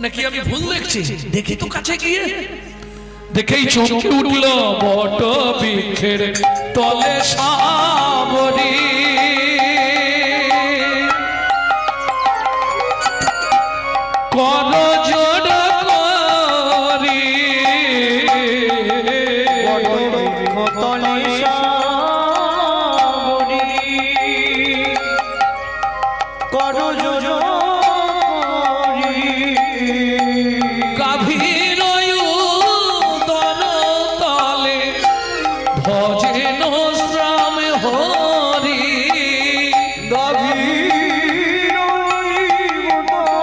নাকি আমি ভুল দেখছি? দেখি তো কাছে গিয়ে, দেখেই চমকে উঠল বট বৃক্ষের তলে সাবরী। কর জোড় করি বট বৃক্ষ তলে সাবরী, কর জোড় করি। গাভীর উদর তলে ভজেন শ্রাম হরি। গভীর উদরে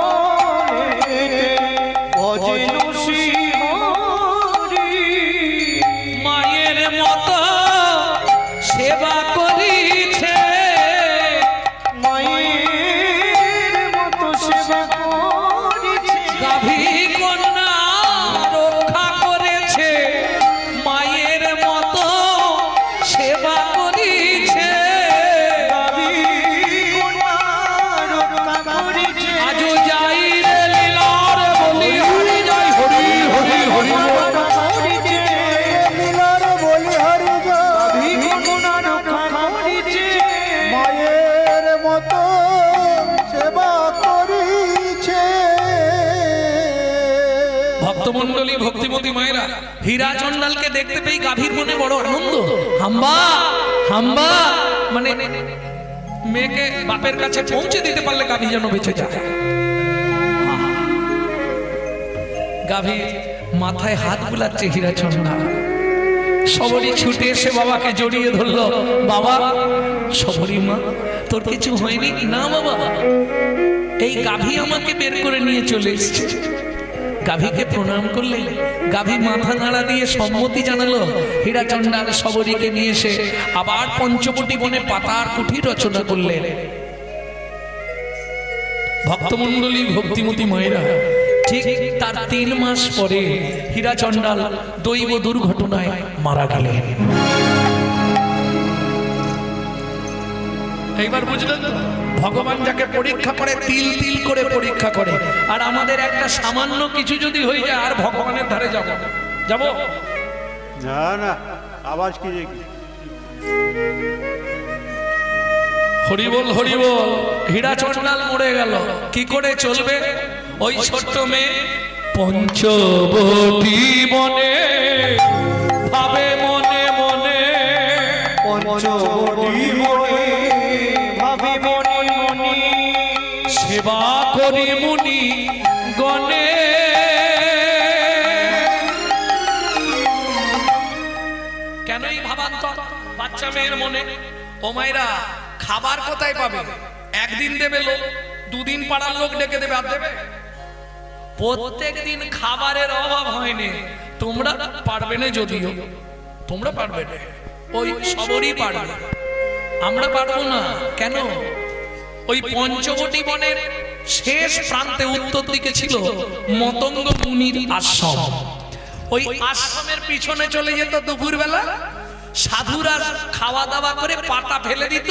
ভজেন শ্রীহরি। মায়ের মতো সেবা করিছে, মায়ের মতো সেবা করেছে। গাভী কন্যা রক্ষা করেছে, মায়ের মতো সেবা করিছে। আজও যাই রে লীলার বলি হরি জয়, হরি হরি হরি বল। লীলার বলি হরি জয়, মায়ের মতো সেবা করিছে। ভক্তমণ্ডলী, ভক্তিমতী মায়েরা, হীরাচন্দ্রালকে দেখতে পেয়ে গাভীর মনে বড় আনন্দ। হাম্বা হাম্বা, মানে মেয়েকে বাপের কাছে পৌঁছে দিতে পারলে গাভী যেন বেঁচে যায়। গাভী মাথায় হাত বুলাচ্ছে হীরাচন্দ্রা। সবরী ছুটে এসে বাবাকে জড়িয়ে ধরলো। বাবা, সবরী মা, তোর কিছু হয়নি? না বাবা, এই গাভী আমাকে বের করে নিয়ে চলে এসেছে। গাভীকে প্রণাম করলেন। গাভী মাথা নাড়া দিয়ে সম্মতি জানালো। হীরাচন্দ্রাল সবরীকে নিয়ে এসে আবার পঞ্চবটী বনে পাতার কুঠি রচনা করলেন। ভক্তমণ্ডলী, ভক্তিমতী মায়েরা, ঠিক তার 3 মাস পরে হীরাচন্দ্রাল দৈব দুর্ঘটনায় মারা গেলেন। এইবার বুঝলেন তো, ভগবান যাকে পরীক্ষা করে তিল তিল করে পরীক্ষা করে। আর আমাদের একটা সামান্য কিছু যদি হয়ে যায়, আর ভগবানের ধারে যাব যাব না না, আওয়াজ কি দেখি? হরি বল হরি বল। হীরাচন্দ্রাল মরে গেল, কি করে চলবে? ওই ছোট্ট মেয়ে পঞ্চবটী বনে ভাবে মনে মনে, পঞ্চবটী বনে ভাবে মনে মনে, সেবা করি মুনি গণে। কেন এই ভাবান্তর বাচ্চা মেয়ের মনে? ও মায়েরা, খাবার কোথায় পাবে? একদিন দেবে লোক, 2 দিন পাড়ার লোক ডেকে দেবে, আর দেবে? প্রত্যেক দিন খাবারের অভাব হয়নি। তোমরা পারবে না, যদিও তোমরা পারবে না, ওই সবরই পারবে, আমরা পারবো না। কেন? ওই পঞ্চবটী বনের শেষ প্রান্তে উত্তর দিকে ছিল মতঙ্গ মুনির আশ্রম। ওই আশ্রমের পিছনে চলে যেত দুপুরবেলা, সাধুরা খাওয়া দাওয়া করে পাতা ফেলে দিত,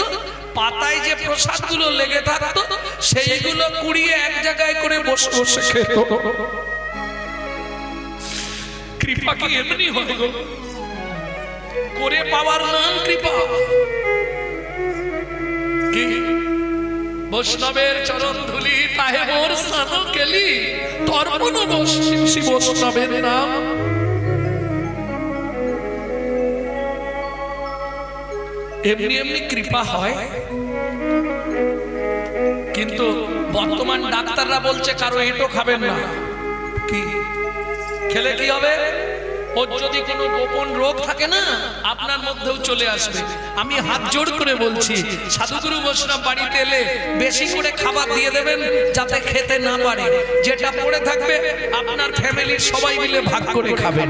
পাতায় যে প্রসাদগুলো লেগে থাকতো সেইগুলো কুড়িয়ে এক জায়গায় করে বসে বসে খেত। কৃপা কি এমনি হয় গো? করে পাওয়ার নাম কৃপা। কি বৈষ্ণবের চরণ ধুলি তাহে মোর স্নান কেলি, তর্পণ বসি বৈষ্ণবের নাম। এমনি এমনি কৃপা হয়, কিন্তু বর্তমান ডাক্তাররা বলছে কারো এঁটো খাবেন না। কি খেলে কি হবে? ওর যদি কোনো গোপন রোগ থাকে না আপনার মধ্যেও চলে আসবে। আমি হাত জোড় করে বলছি, সাধুগুরু বৈষ্ণব বাড়িতে এলে বেশি করে খাবার দিয়ে দেবেন যাতে খেতে না পারে। যেটা পড়ে থাকবে আপনার ফ্যামিলির সবাই মিলে ভাগ করে খাবেন।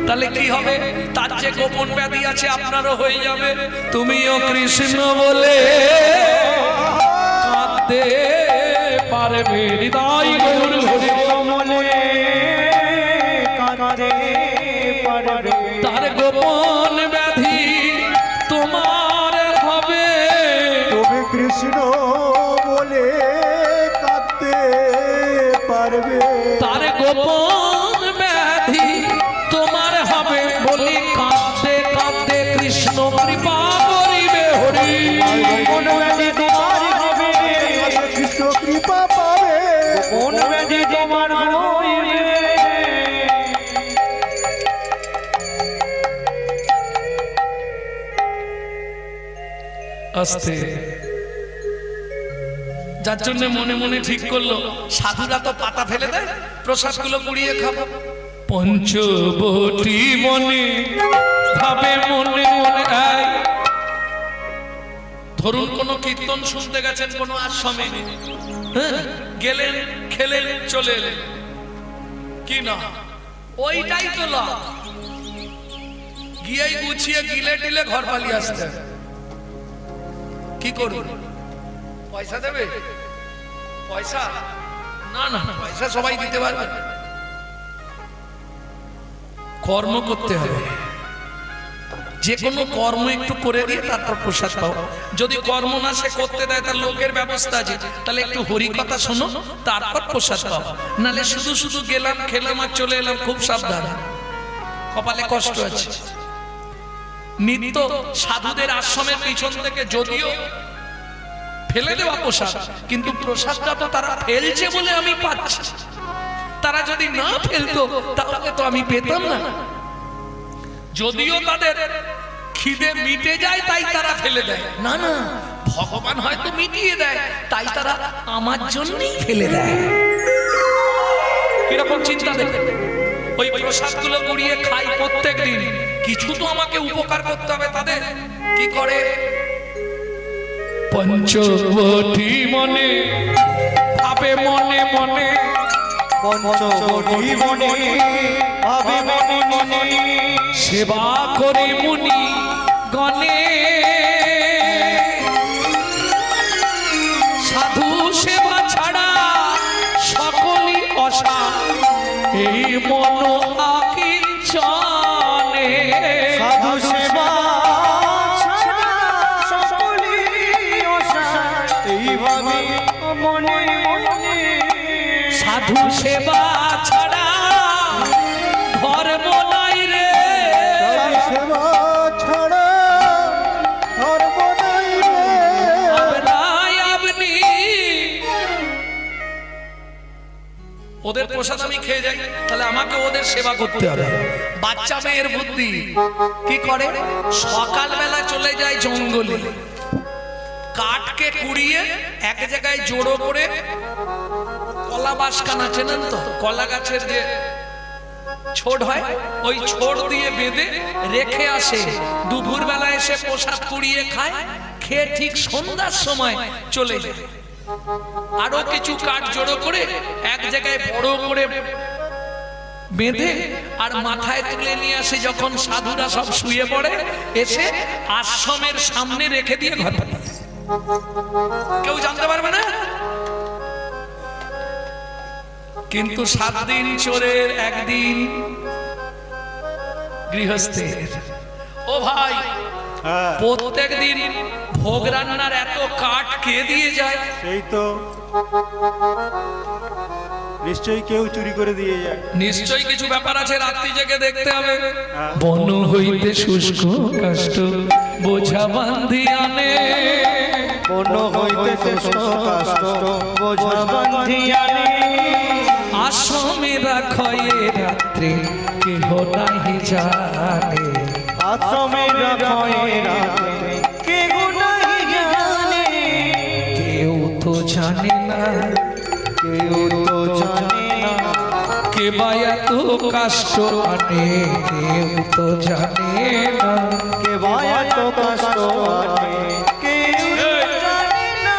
তাহলে কি হবে? তার যে গোপন ব্যাধি আছে আপনারও হয়ে যাবে। তুমিও কৃষ্ণ বলে কাঁদতে পারবে, হৃদয় গৌর হরি মনে কাঁদতে পারবে, তার গোপন ব্যাধি তোমার হবে। তুমি কৃষ্ণ বলে কাঁদতে পারবে, তার গোপন ব্যাধি তোমার হবে। বলি কাঁদতে কাঁদতে কৃষ্ণ কৃপা করিবে হরি। কোন ব্যাধি তোমার হবে, কৃষ্ণ কৃপা পাবে, কোন ব্যাধি তোমার হইবে। আস্তে, যার জন্য মনে মনে ঠিক করলো সাধুরা তো পাতা ফেলে দেয়, প্রসাদগুলো কুড়িয়ে খাবো। পঞ্চবটি মনে ভাবে মনে মনে আয়। ধরুন কোন কীর্তন শুনতে গেছেন কোন আশ্রমে, হ্যাঁ, গেলেন খেলেন চলে এলেন, কি না ওইটাই তো লাভ। গিয়েই গুছিয়ে গিলে টিলে ঘর পালিয়ে আসতে। কি করুন? পয়সা দেবে? পয়সা না না, পয়সা সবাই দিতে পারবে। কর্ম করতে হবে, যে কোনো কর্ম একটু করে দিয়ে তারপর প্রসাদ পাও। যদি কর্ম না সে করতে দেয় তার লোকের ব্যবস্থা আছে, তাহলে একটু হরি কথা শোনো তারপর প্রসাদ পাও। নালে শুধু শুধু গেলাম খেলাম আর চলে এলাম, খুব সাবধান, কপালে কষ্ট আছে। নিত্য সাধুদের আশ্রমের পিছন থেকে যদিও ফেলে দেওয়া প্রসাদ, কিন্তু প্রসাদটা তো তারা ফেলছে বলে আমি পাচ্ছি। তারা যদি না ফেলতো তাহলে তো আমি পেতাম না। যদিও তাদের খিদে মিটে যায় তাই তারা ফেলে দেয়, না না, ভগবান হয়তো মিটিয়ে দেয় তাই তারা আমার জন্যই ফেলে দেয়। কিরকম চিন্তা দেখে ওই প্রসাদগুলো কুড়িয়ে খাই প্রত্যেক দিন, কিছু তো আমাকে উপকার করতে হবে তাদের। কি করে? পঞ্চবটি মনে ভাবে মনে মনে, পঞ্চবটি মনে ভাবে মনে মনে, সেবা করে মুনি গণে। সাধু সেবা ছাড়া সকলই অসা, এই মন আকি জানে। সাধু সেবা ছাড়া সকলই অসার, এইভাবে মনে মনে। সাধু সেবা ছাড়া ধর্ম নাই রে, সেবা ছাড়া ধর্ম নাই রে। আপনাই আপনি। ওদের প্রসাদ আমি খেয়ে যাই, তাহলে আমাকে ওদের সেবা করতে হবে। বাচ্চা মেয়ের বুদ্ধি কি করে? সকালবেলা চলে যায় জঙ্গলে, কাঠকে কুড়িয়ে এক জায়গায় জড়ো করে, কলা বাসকানা চেনেন তো, কলা গাছের যে ছোট হয় ওই ছোট দিয়ে বেঁধে রেখে আসে। দুপুর বেলা এসে প্রসাদ কুড়িয়ে খায়, খেয়ে ঠিক সন্ধ্যার সময় চলে যায়। আরো কিছু কাঠ জড়ো করে এক জায়গায় বড় করে বেঁধে আর মাথায় তুলে নিয়ে আসে। যখন সাধুরা সব শুয়ে পড়ে এসে আশ্রমের সামনে রেখে দিয়ে ঘর পালিয়ে যায়। কেউ জানতে পারবে না। কিন্তু 7 দিন চোরের একদিন গৃহস্থের। ও ভাই, হ্যাঁ, প্রত্যেক দিন ভোগ রান্নার এত কাঠ কে দিয়ে যায়? সেই তো নিশ্চয়ই কেউ চুরি করে দিয়ে যায়। নিশ্চয়ই কিছু ব্যাপার আছে, রাত্রি জেগে দেখতে হবে। হ্যাঁ। বন হইতে শুষ্ক কাষ্ঠ বোঝা বান্ধি আনে, কোন হইতে শ্রেষ্ঠ কাষ্ট বোঝা বান্ধি আনে। আশ্রমে রাখয়ে রাত্রে কেহ নাহি জানে, আশ্রমে রাখয়ে রাত্রে কেহ নাহি জানে। কেউ তো জানে না, কেউ তো জানে না, কে বা এত কষ্ট আনে কেউ তো জানে না। কে ভায়া তো কষ্ট আনে কেউ জানে না।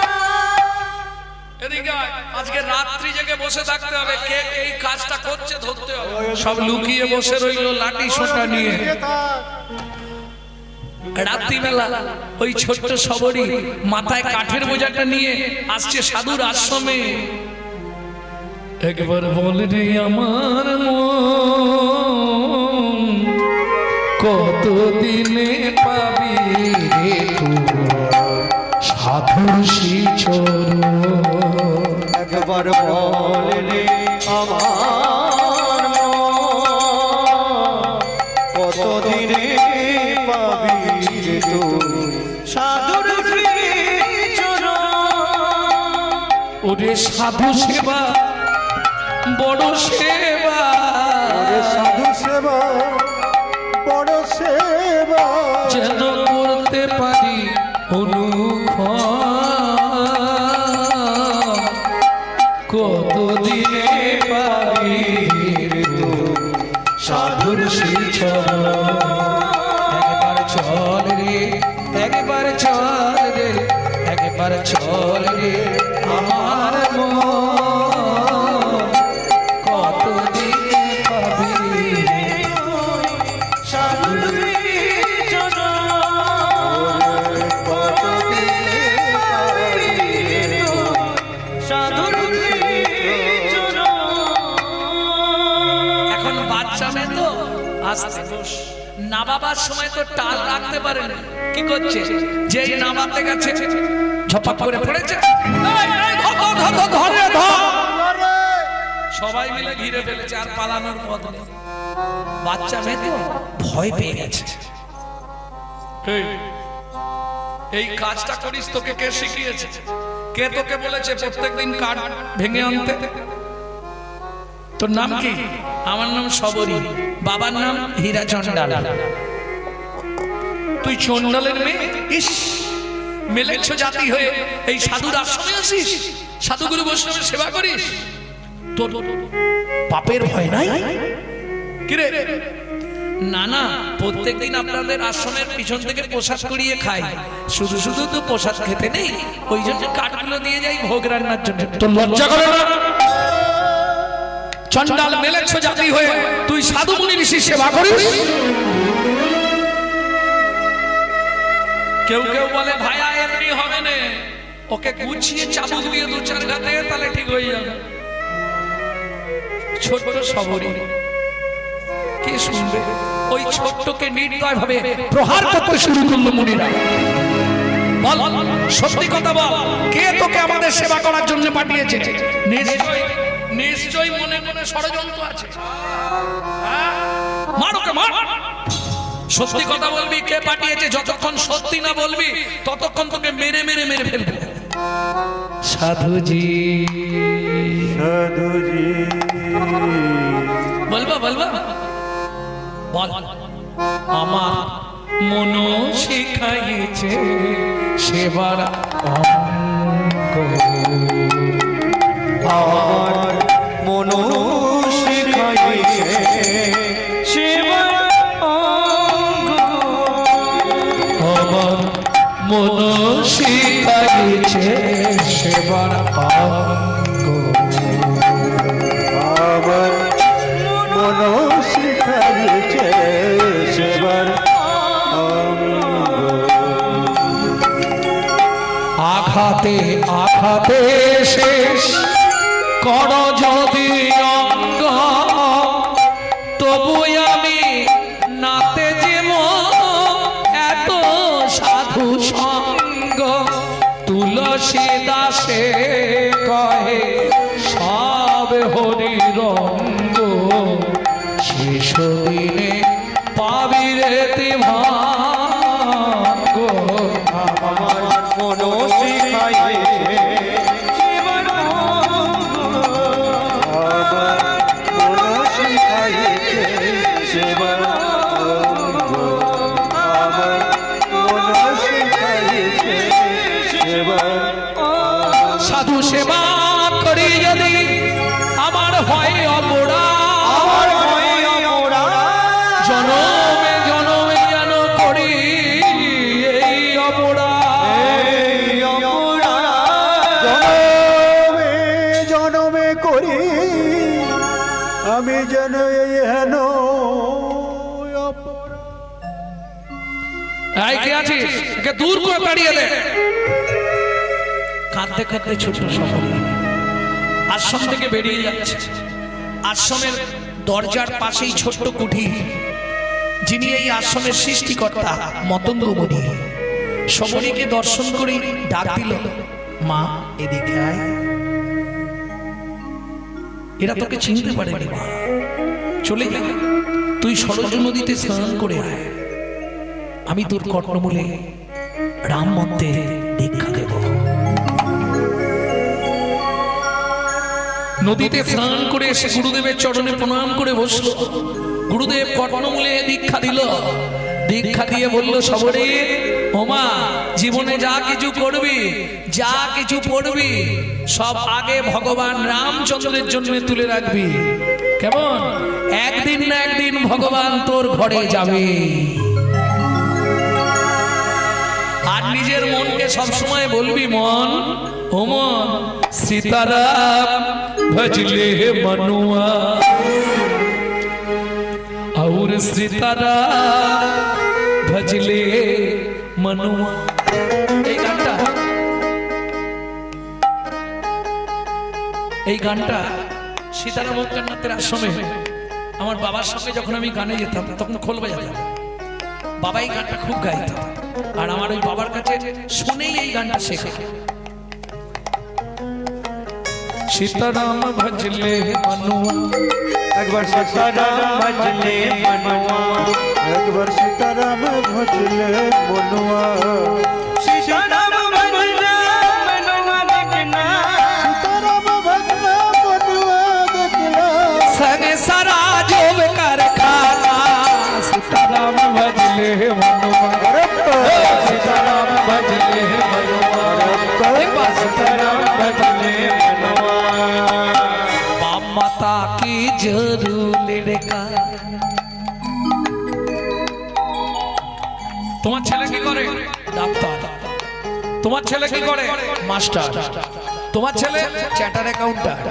এদিকে আয়, আজকে রাত্রি জেগে বসে থাকতে হবে, কে এই কাজটা করছে ধরতে হবে। সব লুকিয়ে বসে রইল লাঠি সোটা নিয়ে। রাত্রিবেলা ওই ছোট্ট সবরি মাথায় কাঠের বোঝাটা নিয়ে আসছে সাধুর আশ্রমে। একবার বল রে আমার মন, কতদিনে পাবি রে তুই সাধুর শিচরণ। একবার বল রে আমার মন, কতদিনে পাবি রে তুই সাধুর চরণ। ওরে সাধু সেবা বড় সেবা, সাধু সেবা বড় সেবা, যেন করতে পারি অনুক্ষণ। কতদিনে পাবি রে তুই সাধুর শিচরণ। একবার চল রে, একবার চল রে, একবার চল রে আমার মন, কতদিনে পাবি রে সাধুর চরণ। কতদিনে পাবি রে তুই সাধুর চরণ। এখন বাচ্চা মেয়ে তো আস্তে বস, নাবাবার সময় তো টাল রাখতে পারে না। কি করছে, যেই নাবাতে গেছে ঝপাক করে পড়েছে, এই, এই, ধর, ধর, ধর, ধর রে, ধর। সবাই মিলে ঘিরে ফেলেছে, আর পালানোর পথ নেই। বাচ্চা মেয়ে তো ভয় পেয়ে গেছে। এই কাজটা করিস, তোকে কে শিখিয়েছে? কে তোকে বলেছে প্রত্যেকদিন কাঠ ভেঙে আনতে? তোর নাম কি? আমার নাম সবরী, বাবার নাম হীরা চন্ডাল। তুই চন্ডালের মেয়ে? ইস, মেলেচ্ছ জাতি হয়ে এই সাধুর আশ্রমে আসিস, সাধুগুরু বৈষ্ণবের সেবা করিস, তোর পাপের ভয় নাই? কিরে? না না, প্রত্যেকদিন আপনাদের আশ্রমের পিছন থেকে প্রসাদ করিয়ে খাই। শুধু শুধু তো প্রসাদ খেতে নেই, ওই জন্য কাঠগুলো দিয়ে যাই ভোগ রান্নার জন্য। তোর লজ্জা করে না? চন্ডাল মেলেচ্ছ জাতি হয়ে তুই সাধু মুনি ঋষির সেবা করিস? কেউ কেউ বলে ভাইয়া এমনি হবে না, ওকে গুছিয়ে চাবুক দিয়ে দু চার ঘাতে তাহলে ঠিক হয়ে যাবে। ছোট্ট সবরী, কে শুনবে? ওই ছোট্টকে নির্দয় ভাবে প্রহার করতে শুরু করলো মুনিরা। বল, সত্যি কথা বল, কে তোকে আমাদের সেবা করার জন্য পাঠিয়েছে? নিশ্চয় নিশ্চয় মনে মনে ষড়যন্ত্র আছে। মার ওকে, মার। সত্যি কথা বলবি, কে পাঠিয়েছে? যতক্ষণ সত্যি না বলবি ততক্ষণ তোকে মেরে মেরে মেরে ফেলবে। সাধুজি, সাধুজি, বলবা বলবা, বল। আমার মন শিখাইছে সেবার অঙ্গ, আমার মন শিখাইছে সেবার অঙ্গ। আমার মন শিখাইছে সেবার অঙ্গ। আমার মন শিখাইছে সেবার আঘাতে আঘাতে শেষ কর যদি অঙ্গ, তবু আমি নাতে যেম এত সাধু সঙ্গ। তুলসী দাসে কহে সব হরি রঙ্গ, শেষ দিনে পাবি রে ভাগ্য। আমার মন শিখাইছে সেবার অঙ্গ। আমার মন শিখাইছে সেবার অঙ্গ। আমার মন শিখাইছে সেবার সাধু সেবা করি যদি আমার হয় অপরাধ, করি আমি যেন এই হেন এই কে আছিস একে দূর করে তাড়িয়ে দে। কাঁদতে কাঁদতে ছোট শহরে আশ্রম থেকে বেরিয়ে যাচ্ছে। আশ্রমের দরজার পাশেই ছোট্ট কুঠি, যিনি এই আশ্রমের সৃষ্টিকর্তা মতঙ্গ মুনি, শবরীকে দর্শন করে ডাক দিল, মা এদিকে আয়। এরা তোকে চিনতে পারেনি মা, চলে যা, তুই সরজ নদীতে স্নান করে আয়, আমি তোর কর্ণমূলে রাম মন্ত্রে দীক্ষা দেব। নদীতে স্নান করে এসে গুরুদেবের চরণে প্রণাম করে বসলো। গুরুদেব কর্ণমূলে দীক্ষা দিল। দীক্ষা দিয়ে বলল, শবরী ওমা, জীবনে যা কিছু করবি, যা কিছু পড়বি, সব আগে ভগবান রামচন্দ্রের জন্য তুলে রাখবি। কেমন? একদিন না একদিন ভগবান তোর ঘরে যাবে। আর নিজের মনকে সবসময় বলবি, মন ও মন, সীতারাম ভজলে মনুয়া, और सीताराम भजले मनुआ। এই গানটা সীতারাম ঐক্যনাথের আশ্রমে আমার বাবার সঙ্গে যখন আমি গানে যেতাম তখন খোল বাজাতাম। বাবা এই গানটা খুব গাইত, আর আমার ওই বাবার কাছে শুনেই এই গানটা শেখা। सीताराम भजले मनुआ, एक बार सीताराम भजले मनुआ, एक बार सीताराम भजले मनुआ, सीताराम भजले मनुआ देखना, सीताराम भजले मनुआ देखना, संगे सारा जोग कर खाना। सीताराम भजले मनुआ, सीताराम भजले मनुआ, सीताराम भजले मनुआ। बाप माता की जरूर लड़का। তোমার ছেলে কি করে? ডাক্তার। তোমার ছেলে কি করে? মাস্টার। তোমার ছেলে চার্টার অ্যাকাউন্ট্যান্ট।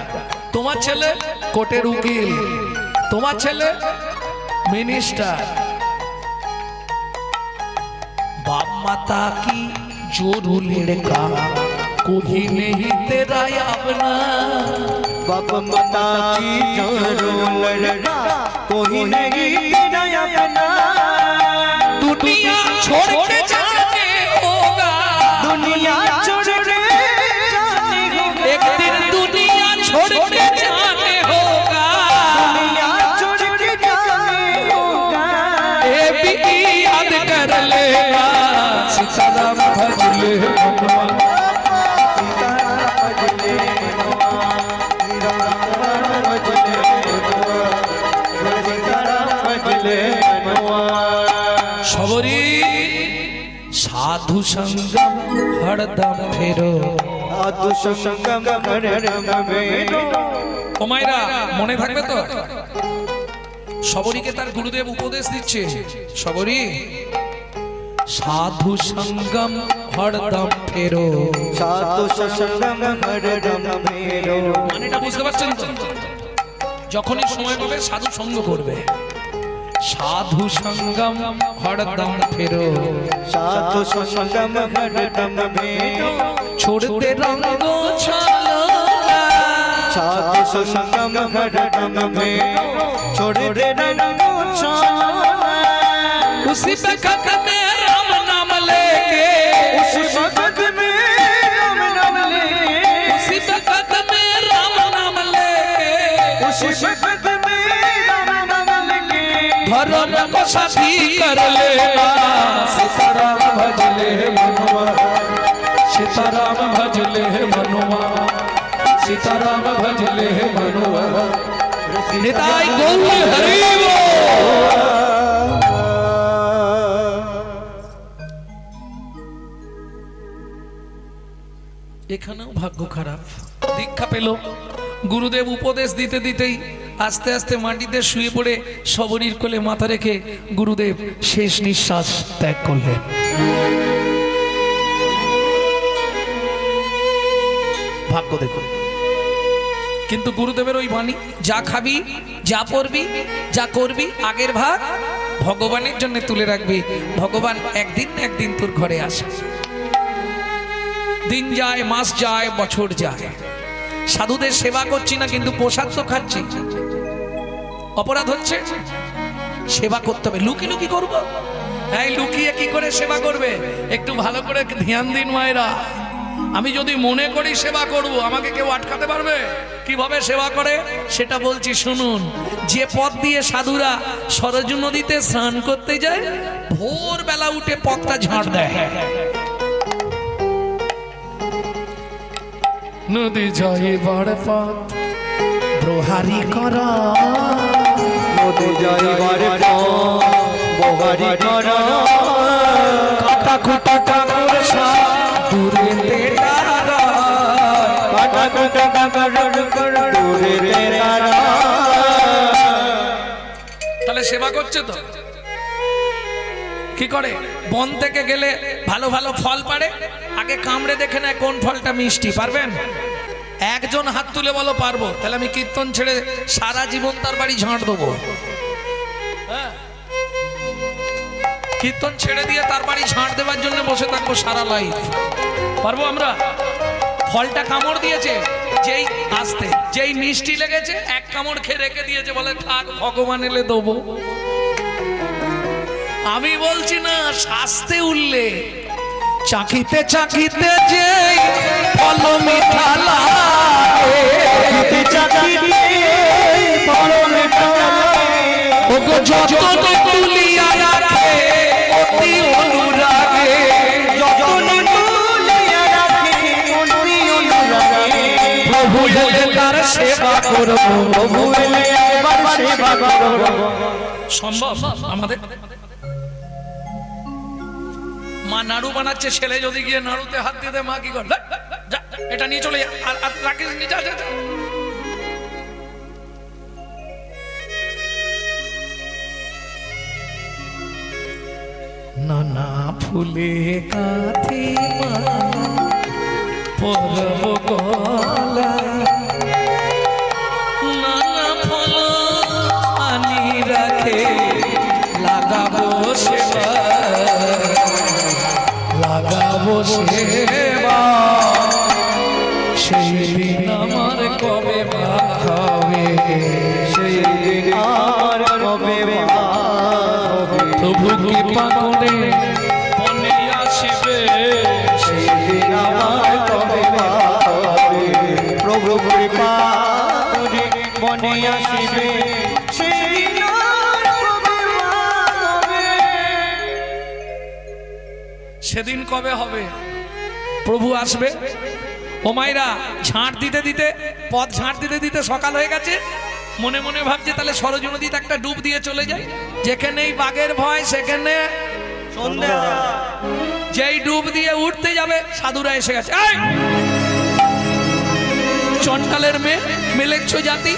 তোমার ছেলে কোর্টের উকিল। তোমার ছেলে মিনিস্টার। बाप माता की जोरू लड़का कोई नहीं तेरा अपना, बाप माता की जरूर लड़का कोई नहीं तेरा अपना, दुनिया छोड़ के जाने होगा, दुनिया छोड़ के जाने होगा, एक दिन दुनिया छोड़ के जाने होगा, दुनिया छोड़ के जाने होगा, ये भी याद कर लेगा। सीताराम भजले मनुआ, शबरी साधु संगम हरदम फेरो, साधु संगम हरदम फेरो। ও মাইরা মনে থাকবে তো? শবরীকে তার গুরুদেব উপদেশ দিচ্ছে, শবরী সাধু সঙ্গম হরদম ফেরো। साधु संगम हरदम फेरो। মানেটা বুঝতে পারছেন তো? যখনই সময় পাবে সাধু সঙ্গ করবে। সাধু সঙ্গম হরদম ফেরো, साधु संगम हरदम फेरो। छोड़ते रंग चलो, साधु संगम हरदम फेरो। छोड़ दे रंग चलो, उसी वक्त में राम नाम लेके, उसी वक्त में राम नाम लेके, उसी वक्त में राम नाम लेके, उसी वक्त में राम नाम लेके, धर्म को साथी कर लेना। सीताराम भजले मनुआ, सीताराम भजले मनुआ, सीताराम भजले मनुआ। निताई गौर हरि बोल। এখানেও ভাগ্য খারাপ। দীক্ষা পেল, গুরুদেব উপদেশ দিতে দিতেই আস্তে আস্তে মাটিতে শুয়ে পড়ে শবরীর কোলে মাথা রেখে গুরুদেব শেষ নিঃশ্বাস ত্যাগ করলেন। ভাগ্য দেখুন, কিন্তু গুরুদেবের ওই বাণী, যা খাবি, যা পড়বি, যা করবি, আগের ভাগ ভগবানের জন্য তুলে রাখবি। ভগবান একদিন না একদিন তোর ঘরে আসবে। দিন যায়, মাস যায়, বছর যায়, সাধুদের সেবা করছি না, কিন্তু প্রসাদ তো খাচ্ছি। অপরাধ হচ্ছে? সেবা করতে হবে। লুকি লুকি করবো? হ্যাঁ, লুকিয়ে কি করে সেবা করবে? একটু ভালো করে ধ্যান দিন মায়েরা। আমি যদি মনে করি সেবা করব, আমাকে কেউ আটকাতে পারবে? কিভাবে সেবা করে সেটা বলছি শুনুন। যে পথ দিয়ে সাধুরা সরজু নদীতে স্নান করতে যায়, ভোরবেলা উঠে পথটা ঝাড় দেয়। নদী যাইবার পথ প্রহারি করা, নদী যাইবার বহারি করা, কাটা খুটা কাপড় সব দূরেতে দাঁড়ায়। কাটা কাটা কাপড় দূরেতে দাঁড়ায়। তাহলে সেবা করছে তো? কি করে? বন থেকে গেলে ভালো ভালো ফল পারে, আগে কামড়ে দেখে নেয় কোন ফলটা মিষ্টি। পারবেন? একজন হাত তুলে বলো পারবো। তাহলে আমি কীর্তন ছেড়ে সারা জীবন তার বাড়ি ঝাঁট দেবো। হ্যাঁ, কীর্তন ছেড়ে দিয়ে তার বাড়ি ঝাঁট দেওয়ার জন্য বসে থাকবো সারা লাইফ। পারবো আমরা? ফলটা কামড় দিয়েছে, যেই আসতে যেই মিষ্টি লেগেছে, এক কামড় খেয়ে রেখে দিয়েছে, বলে থাক ভগবান এলে দেবো। আমি বলছি না, শাস্তে উঠলে চাকিতে চাকিতে যে ফল মিঠা লাগে, চাকিতে ফল মিঠা লাগে, ওগো যতন তুলিয়া রাখে অতি অনুরাগে, যতন তুলিয়া রাখে অতি অনুরাগে। প্রভু এলে তার সেবা করব, প্রভু এলে একবার সেবা করব। সম্ভব আমাদের? মা নাড়ু বানাচ্ছে, ছেলে যদি গিয়ে নাড়ুতে হাত দিয়ে দেয়, মা কি করে? যা, এটা নিয়ে চলে যা, আর রাখিস নি, যা যা যা। নানা ফুলে কাঁথি পরব গলা, নানা ফল আনি রাখে লাগাবো সেবা, লাগাবো সেবা। সেই দিন আমার কবে বা হবে, সেই দিন আর কবে হবে, প্রভু কৃপা করে মনে আসিবে, সেই দিন আমার কবে হবে, প্রভু কৃপা করে মনে আসিবে, সেই দিন আর কবে হবে। সেদিন কবে হবে? প্রভু আসবে। ও মায়েরা, ঝাঁট দিতে দিতে, পথ ঝাঁট দিতে দিতে সকাল হয়ে গেছে। মনে মনে ভাবছে তাহলে সরজু নদীতে একটা ডুব দিয়ে চলে যায়। যেখানেই বাঘের ভয় সেখানে সন্ধ্যা। যেই ডুব দিয়ে উঠতে যাবে, সাধুরা এসে গেছে। এই চন্ডালের মেয়ে, মেলেচ্ছ জাতি,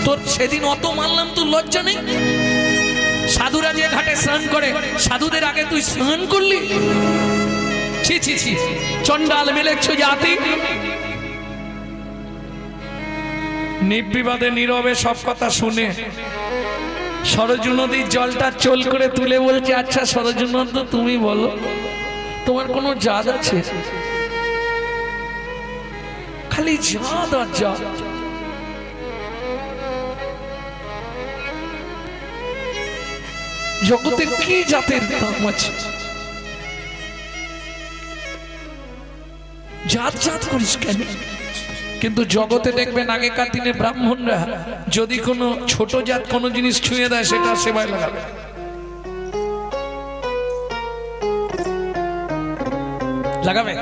তোর সেদিন অত মানলাম, তোর লজ্জা নেই? সাধুরা যে ঘাটে স্নান করে, সাধুদের আগে তুই স্নান করলি? ছি ছি ছি, চন্ডাল মেলেচ্ছ জাতি। নির্বিবাদে নীরবে সব কথা শুনে সরজু নদীর জলটা চোল করে তুলে বলছে, আচ্ছা সরজু নদী, তুমি বলো তোমার কোনো জাত আছে? খালি জাত আর জাত। জগতের কি জাতের দাম আছে? জাত জাত করিস কেন? কিন্তু জগতে দেখবেন আগেকার দিনে ব্রাহ্মণরা যদি কোনো ছোট জাত কোনো জিনিস ছুঁয়ে দেয়, সেটা সেবায় লাগাবে। লাগাবে।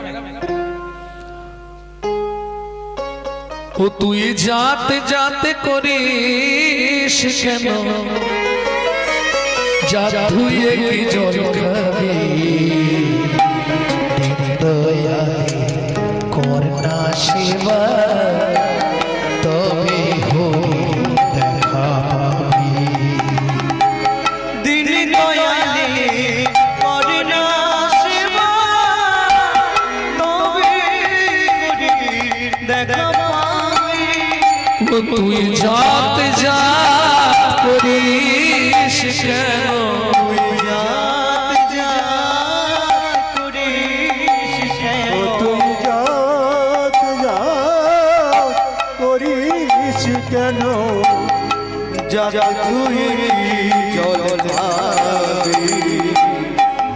ও তুই জাত জাত করিস কেন? জাত ধুয়ে কি জল খাবি? দিন দয়ালে করনা সেবা, তবে হরি দেখা পাবি। দিন দয়ালে করনা সেবা, তবে হরি দেখা পাবি। ও যত যা করিস কেন ও তুই যত যা করিস কেন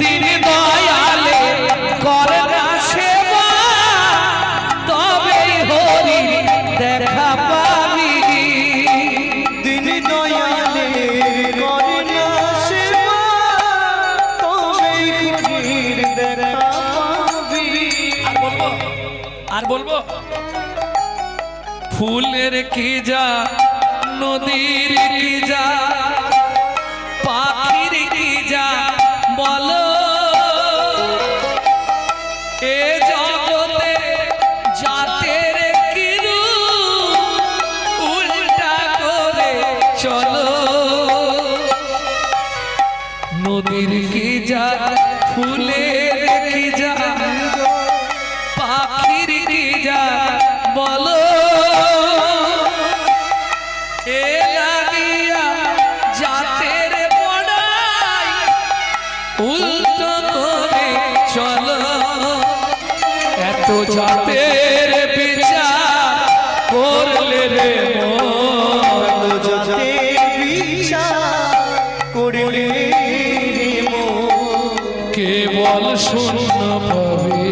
দিন দয়ালে কর না সেবা তবে হরি দেখা পাবি আর বলবো ফুলের কি যা নদীর কি যা পাখির কি যা বলো এ জগতে জাতের কিরু উল্টা করে চলো নদীর কি যা ফুলের কি যা পাখির কি যা বলো এ লাগিয়া জাতের বড়াই উল্টো করে চলো এত জাতের বিচার করলে রে কেবল শূন্য পাবে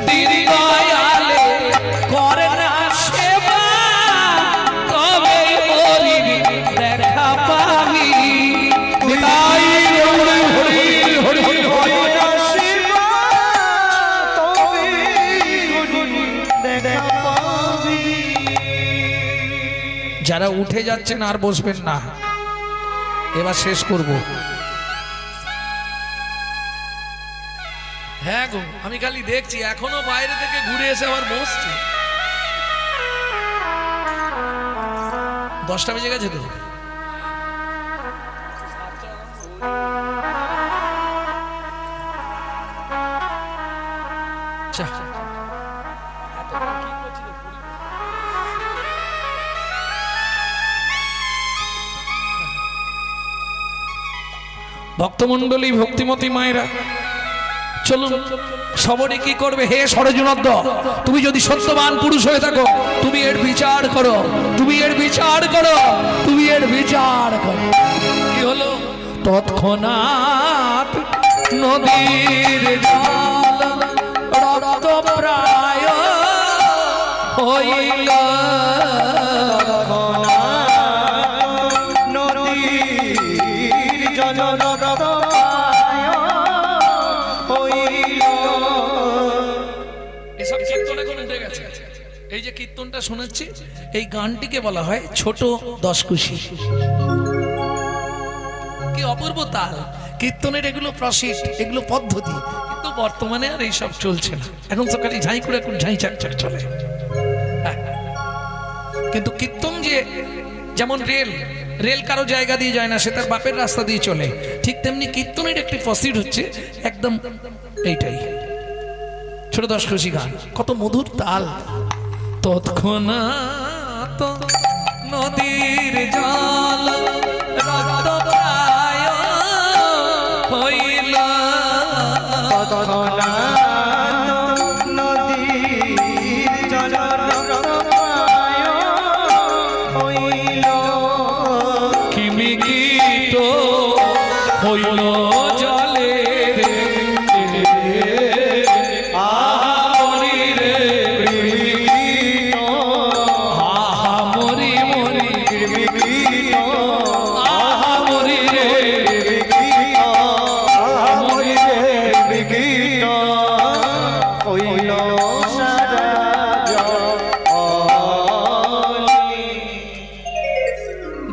দিন দয়ালে কর না সেবা তবে হরি দেখা পাবি তাই হরি হরি হরি যারা উঠে যাচ্ছেন আর বসবেন না এবার শেষ করব হ্যাঁ গো আমি খালি দেখছি এখনো বাইরে থেকে ঘুরে এসে আবার বসছে 10টা বেজে গেছে তো ভক্তমণ্ডলী ভক্তিমতী মায়েরা চলুন সবরে কি করবে হে সরজনদ্দ তুমি যদি সত্যবান পুরুষ হয়ে থাকো তুমি এর বিচার করো তুমি এর বিচার করো তুমি এর বিচার করো কি হলো তৎক্ষণাৎ নদীর জল রক্ত প্রায় হইল এই যে কীর্তনটা শোনাচ্ছি এই গানটিকে বলা হয় ছোট দশকুশি কি অপূর্ব তাল কীর্তনের এগুলো প্রসিদ্ধ এগুলো পদ্ধতি কিন্তু বর্তমানে আর এইসব চলছে না এখন তো খালি ঝাঁই করে ঝাঁই চাকচাক চলে কিন্তু কীর্তন যে যেমন রেল কারো জায়গা দিয়ে যায় না সে তার বাপের রাস্তা দিয়ে চলে ঠিক তেমনি কীর্তনের একটি প্রসিদ্ধ হচ্ছে একদম এইটাই ছোট দশকুশি গান কত মধুর তাল তৎক্ষণাৎ নদীর জল রক্ত প্রায় হইল কিমিকিত হইল জলে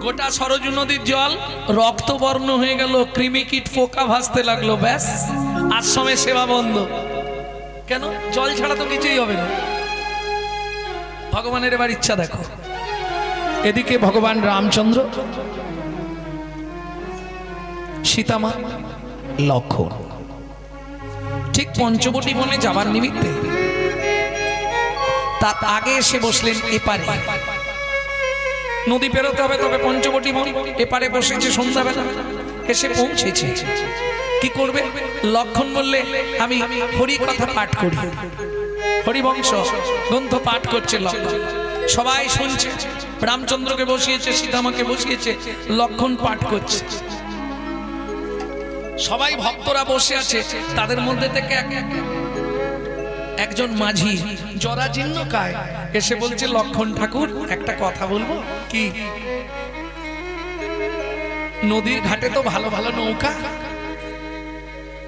গোটা সরজু নদীর জল রক্তবর্ণ হয়ে গেল কৃমিকীট পোকা ভাসতে লাগলো ব্যাস আশ্রমে সেবা বন্ধ কেন জল ছাড়া তো কিছুই হবে না ভগবানের এবার ইচ্ছা দেখো এদিকে ভগবান রামচন্দ্র সীতামা লক্ষ্মণ ঠিক পঞ্চবটী বনে যাবার নিমিত্তে তার আগে এসে বসলেন এপারে। নদী পেরোতে হবে, তবে পঞ্চবটী বন এপারে বসেছে সন্ধ্যাবেলা, এসে পৌঁছেছে। কি করবে? লক্ষণ বললে আমি হরি কথা পাঠ করি, হরিবংশ গ্রন্থ পাঠ করছে লক্ষণ, সবাই শুনছে। রামচন্দ্রকে বসিয়েছে, সীতামাকে বসিয়েছে, লক্ষণ পাঠ করছে। সবাই ভক্তরা বসে আছে, তাদের মধ্যে থেকে একজন মাঝি জরাজীর্ণ কায় এসে বলছে, লক্ষণ ঠাকুর একটা কথা বলবো। কি? নদীর ঘাটে তো ভালো ভালো নৌকা,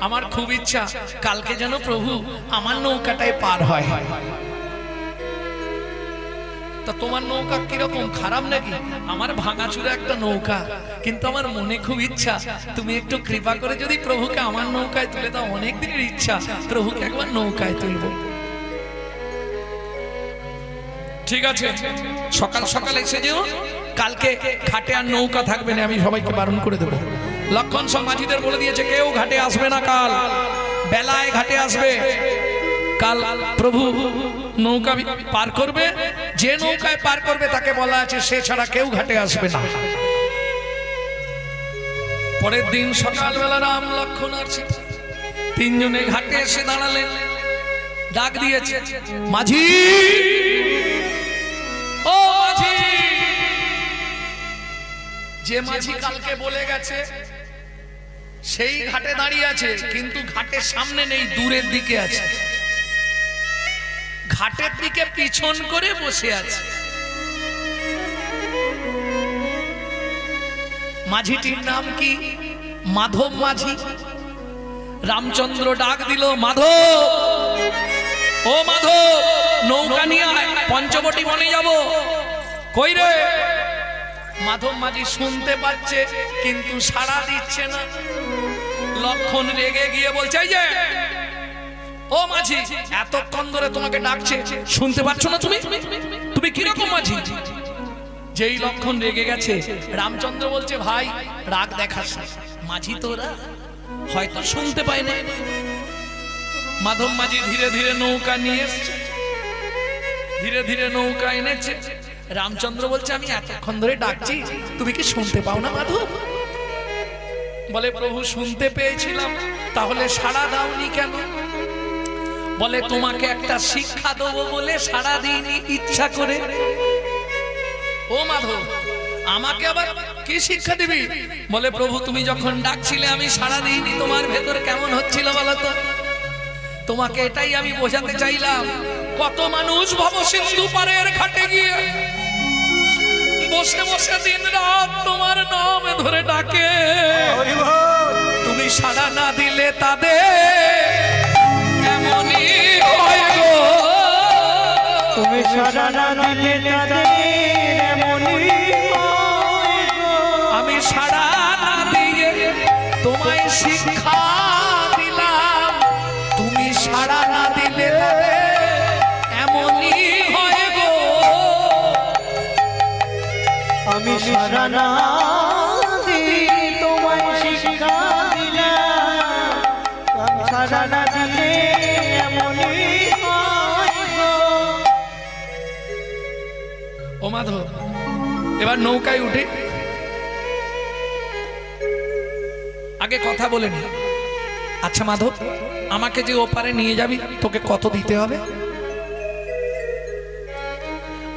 আমার খুব ইচ্ছা কালকে যেন প্রভু আমার নৌকাটায় পার হয়। তা তোমার নৌকা কিরকম, খারাপ নাকি? আমার ভাঙাচুরা একটা নৌকা, কিন্তু আমার মনে খুব ইচ্ছা তুমি একটু কৃপা করে যদি প্রভুকে আমার নৌকায় তুলে দাও। অনেক দিনের ইচ্ছা প্রভুকে একবার নৌকায় তুলব। ঠিক আছে, সকাল সকাল এসে যেও, কালকে ঘাটে আর নৌকা থাকবে না, আমি সবাইকে বারণ করে দেবো। লক্ষণ সব মাঝিদের বলে দিয়েছে, কেউ ঘাটে আসবে না, কাল বেলায় ঘাটে আসবে। কাল প্রভু নৌকা পার করবে, যে নৌকায় পার করবে তাকে বলা আছে সে ছাড়া কেউ ঘাটে আসবে না। পরের দিন সকালবেলা রাম লক্ষণ আর সীতা তিনজনে ঘাটে এসে দাঁড়ালেন। ডাক দিয়েছে, মাঝি ও মাঝি। যে মাঝি কালকে বলে গেছে সেই ঘাটে দাঁড়িয়ে আছে, কিন্তু ঘাটের সামনে নেই, দূরের দিকে আছে, ঘাটের দিকে পিছন করে বসে আছে। মাঝিটির নাম কি? মাধব মাঝি। রামচন্দ্র ডাক দিল, মাধব ও মাধব, নৌকা নিয়ে আয়, পঞ্চবটী বনে যাব। কই রে? মাধব মাঝি শুনতে পাচ্ছে কিন্তু সাড়া দিচ্ছে না। লক্ষণ রেগে গিয়ে বলছে, এই যে ও মাঝি, এতক্ষণ ধরে তোমাকে ডাকছে, শুনতে পাচ্ছ না তুমি? তুমি কিরকম মাঝি? যেই লক্ষণ রেগে গেছে, রামচন্দ্র বলছে, ভাই রাগ দেখাস না, মাঝি তোরা হয়তো শুনতে পায় না। মাধব মাঝি ধীরে ধীরে নৌকা নিয়ে এসছে, ধীরে ধীরে নৌকা এনেছে। রামচন্দ্র বলছে, আমি এতক্ষণ ধরে ডাকছি, তুমি কি শুনতে পাও না মাধব? বলে, প্রভু শুনতে পেয়েছিলাম, তাহলে সাড়া দাওনি কেন? বলে, তোমাকে একটা শিক্ষা দেবো বলে সাড়া দিইনি ইচ্ছা করে। ও মাধব, আমাকে আবার কি শিক্ষা দিবি? বলে, প্রভু তুমি যখন ডাকছিলে আমি সাড়া দিইনি, তোমার ভেতর কেমন হচ্ছিল বলো তো? তোমাকে এটাই আমি বোঝাতে চাইলাম। কত মানুষ ভবসিন্ধু পারের ঘাটে গিয়ে বসে বসে দিন রাত তোমার নাম ধরে ডাকে, তুমি সাড়া না দিলে তাদের এমনই হয় গো। তুমি সাড়া না দিলে তাদের এমনই হয় গো। আমি সাড়া না দিয়ে তোমায় শিক্ষা দিলাম, তুমি সাড়া না দিলে তাদের এমনই হয় গো। আমি সাড়া না দিয়ে তোমায় শিক্ষা দিলাম, আমি সাড়া না দিলে এমনই হয় গো। ও মাধব, এবার নৌকায় উঠে আগে কথা বলে নি। আচ্ছা মাধব, আমাকে যে ওপারে নিয়ে যাবি তোকে কত দিতে হবে?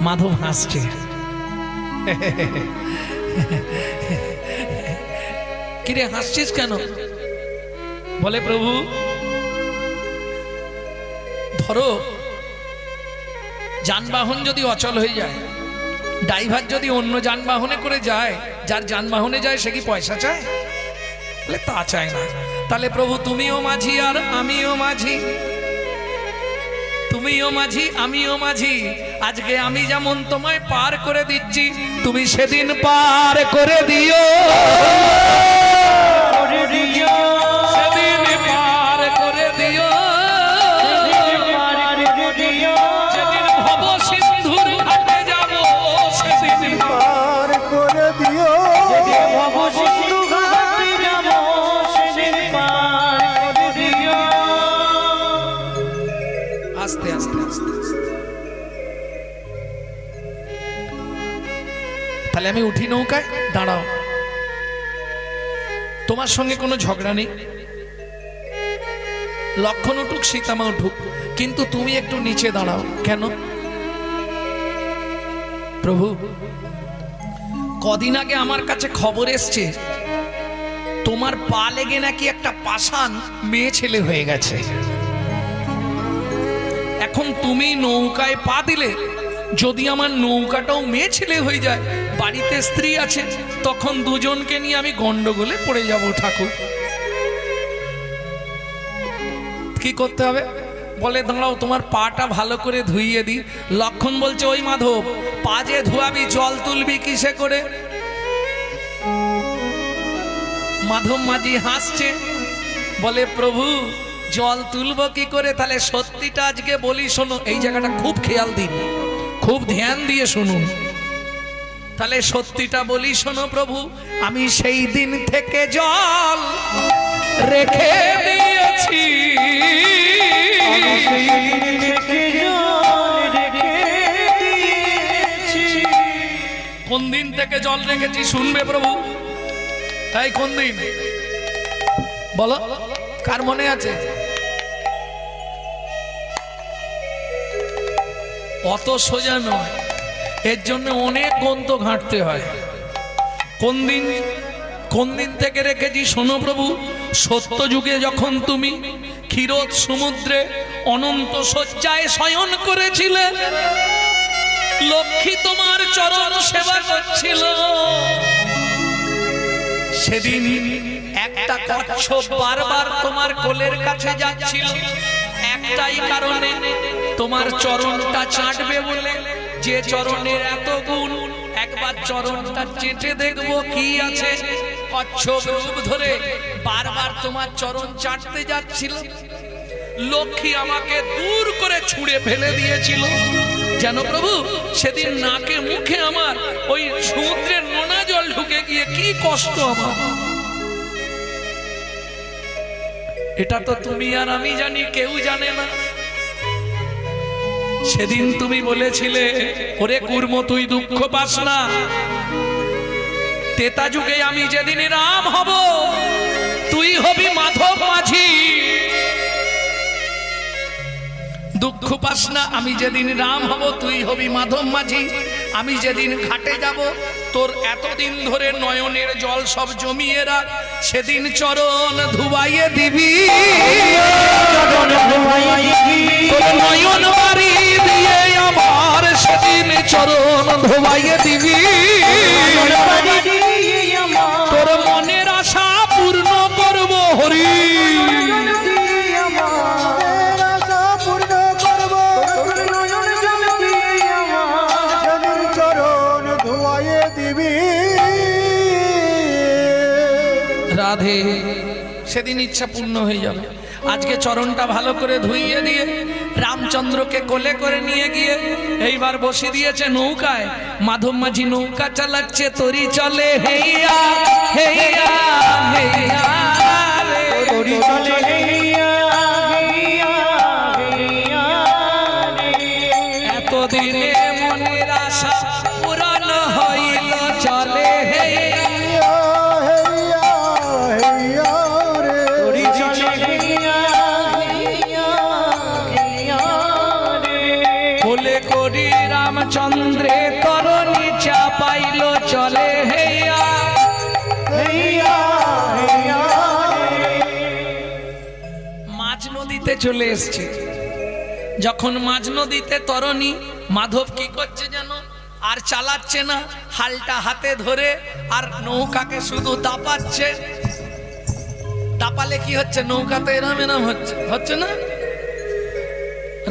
মাধব হাসছে, কিরে হাসছিস কেন? বলে, প্রভু ধরো যানবাহন যদি অচল হয়ে যায়, ড্রাইভার যদি অন্য যানবাহনে করে যায়, যার যানবাহনে যায় সে কি পয়সা চায়? বলে, তা চায় না। তাহলে প্রভু তুমিও মাঝি আর আমিও মাঝি, তুমিও মাঝি আমিও মাঝি। আজকে আমি যেমন তোমায় পার করে দিচ্ছি, তুমি সেদিন পার করে দিও, সেদিন পার করে দিও, সেদিন ভব সিন্ধুর ঘাটে যাব, সেদিন পার করে দিও। ভব সিন্ধু ঘাটে যাব, সেদিন পার করে দিও। আস্তে আস্তে আস্তে আস্তে তাহলে আমি উঠি নৌকায়? দাঁড়াও, তোমার সঙ্গে কোনো ঝগড়া নেই, লক্ষণ উঠুক সীতামা উঠুক, কিন্তু তুমি একটু নিচে দাঁড়াও। কেন? প্রভু, কদিন আগে আমার কাছে খবর এসছে তোমার পা লেগে নাকি একটা পাষাণ মেয়ে ছেলে হয়ে গেছে। এখন তুমি নৌকায় পা দিলে, যদি আমার নৌকাটাও মেয়ে ছেলে হয়ে যায়, বাড়িতে স্ত্রী আছে, তখন দুজনকে নিয়ে আমি গন্ডগোলে পড়ে যাব ঠাকুর। কি করতে হবে? বলে দাঁড়াও, তোমার পাটা ভালো করে ধুইয়ে দিই। লক্ষণ বলছে, ওই মাধব, পা যে ধুয়াবি, জল তুলবি কিসে করে? মাধব মাঝি হাসছে, বলে প্রভু জল তুলবো কি করে? তাহলে সত্যিটা আজকে বলি, শোনো, এই জায়গাটা খুব খেয়াল দিন, খুব ধ্যান দিয়ে শুনুন। তাহলে সত্যিটা বলি, শোনো প্রভু, আমি সেই দিন থেকে জল রেখে দিয়েছি। কোন দিন থেকে জল রেখেছি শুনবে প্রভু? তাই কোন দিন বলো, কার মনে আছে? অত সোজা নয়, এর জন্য অনেক গ্রন্থ ঘাঁটতে হয়। কোন দিন থেকে রেখেছি শোনো প্রভু। সত্য যুগে যখন তুমি ক্ষীরোদ সমুদ্রে অনন্ত শয্যায় শয়ন করেছিলে, লক্ষ্মী তোমার চরণ সেবা করছিল, সেদিন একটা কচ্ছপ বারবার তোমার কোলের কাছে যাচ্ছিল, একটাই কারণে, তোমার চরণটা চাটবে বলে। যে চরণের এত গুণ, একবার চরণটা চেটে দেখবো কি আছে। কচ্ছপ রূপ ধরে বারবার তোমার চরণ চাটতে যাচ্ছিল। লক্ষ্মী আমাকে দূর করে ছুঁড়ে ফেলে দিয়েছিল, যেন প্রভু সেদিন নাকে মুখে আমার ওই সমুদ্রের নোনা জল ঢুকে গিয়ে কি কষ্ট আমার। এটা তো তুমি আর আমি জানি, কেউ জানে না। সেদিন তুমি বলেছিলে, ওরে কুর্ম তুই দুঃখ পাস না, তেতা যুগে আমি যেদিন রাম হব, তুই হবি মাধব মাঝি। দুঃখ পাস না, আমি যেদিন রাম হব, তুই হবি মাধব মাঝি। আমি যেদিন ঘাটে যাব, তোর এতদিন ধরে নয়নের জল সব জমিয়ে রাখ, সেদিন চরণ ধুবাইয়ে দিবি। নয়ন বাড়ি দিয়ে আমার সেদিন চরণ ধুবাইয়ে দিবি। তোর মনের আশা পূর্ণ করব হরি। রাধে, সেদিন ইচ্ছা পূর্ণ হয়ে যাবে। আজকে চরণটা ভালো করে ধুইয়ে দিয়ে রামচন্দ্রকে কোলে করে নিয়ে গিয়ে এইবার বসে দিয়েছে নৌকায়। মাধব মাঝি নৌকা চালাচ্ছে, তরি চলে হেইয়া হেইয়া হেইয়া রে, তরি চলে হেইয়া হেইয়া হেইয়া রে। এতদিনে মনের আশা পূরণ হইল, চলে হেইয়া রামচন্দ্রে তরণী চাপাইল, চলে হেইয়া হেইয়া হেইয়া। মাঝ নদীতে চলে এসছে। যখন মাঝ নদীতে তরণী, মাধব কি করছে যেন, আর চালাচ্ছে না, হালটা হাতে ধরে আর নৌকাকে শুধু দাপাচ্ছে। দাপালে কি হচ্ছে? নৌকা তো এরম এরম হচ্ছে না।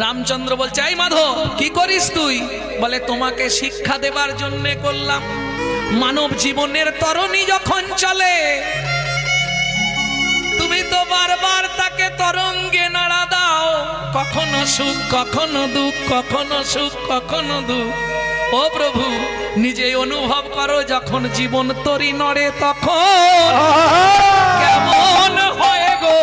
রামচন্দ্র বলছে, এই মাধব কি করিস তুই? বলে, তোমাকে শিক্ষা দেবার জন্য করলাম। মানব জীবনের তরণী যখন চলে, তুমি তো বারবার তাকে তরঙ্গে নাড়া দাও, কখনো সুখ কখনো দুঃখ, কখনো সুখ কখনো দুঃখ। ও প্রভু, নিজে অনুভব করো, যখন জীবন তরি নড়ে তখন কেমন হয় গো।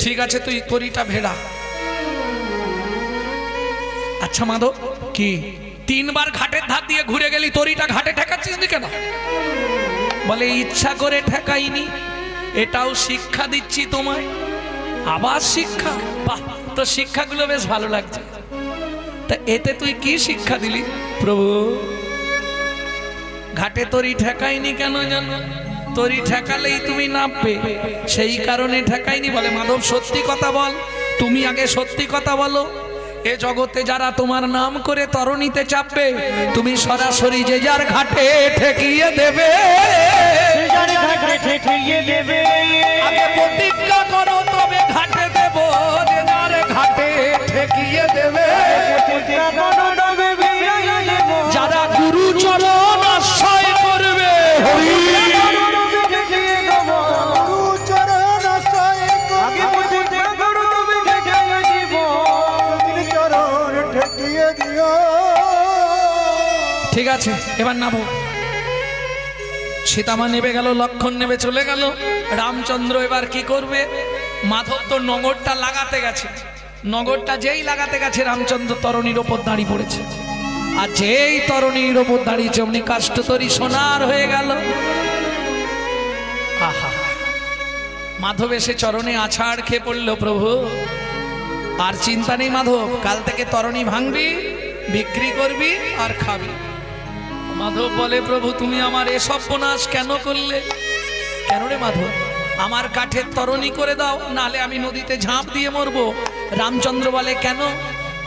ঠিক আছে, তুই তরিটা ভেড়া, আচ্ছা মাধব, কি 3 বার ঘাটের ধার দিয়ে ঘুরে গেলি, তরিটা ঘাটে ঠেকাচ্ছিস নি কেন? বলে ইচ্ছা করে ঠেকাইনি, এটাও শিক্ষা দিচ্ছি তোমায়। আবার শিক্ষা? বাহ, তো শিক্ষাগুলো বেশ ভালো লাগছে। তা এতে তুই কি শিক্ষা দিলি? প্রভু, ঘাটে তরি ঠেকাইনি কেন জানো? তরি ঠেকালেই তুমি নামবে, সেই কারণে ঠেকাইনি। বলে মাধব সত্যি কথা বল, তুমি আগে সত্যি কথা বলো। এ জগতে যারা তোমার নাম করে তরণীতে চাপবে, তুমি সরাসরি যে যার ঘাটে ঠেকিয়ে দেবে। আগে প্রতিজ্ঞা করো, তবে ঘাটে দেব, যে যার ঘাটে ঠেকিয়ে দেবে। যারা গুরু চরণ আশ্রয় করবে, ঠিক আছে এবার নামো। সীতামা নেবে গেল, লক্ষণ নেবে চলে গেল। রামচন্দ্র এবার কি করবে? মাধব তো নগরটা লাগাতে গেছে, নগরটা যেই লাগাতে গেছে রামচন্দ্র তরণীর ওপর দাঁড়িয়ে পড়েছে। আর যেই তরণীর ওপর দাঁড়িয়েছে অমনি কাষ্ঠতরী সোনার হয়ে গেল। আহা, মাধব এসে চরণে আছাড় খেয়ে পড়ল। প্রভু আর চিন্তা নেই মাধব, কাল থেকে তরণী ভাঙবি, বিক্রি করবি আর খাবি। মাধব বলে প্রভু তুমি আমার এ সর্বনাশ কেন করলে? কেন রে মাধব? আমার কাঠের তরণী করে দাও, নালে আমি নদীতে ঝাঁপ দিয়ে মরবো। রামচন্দ্র বলে কেন?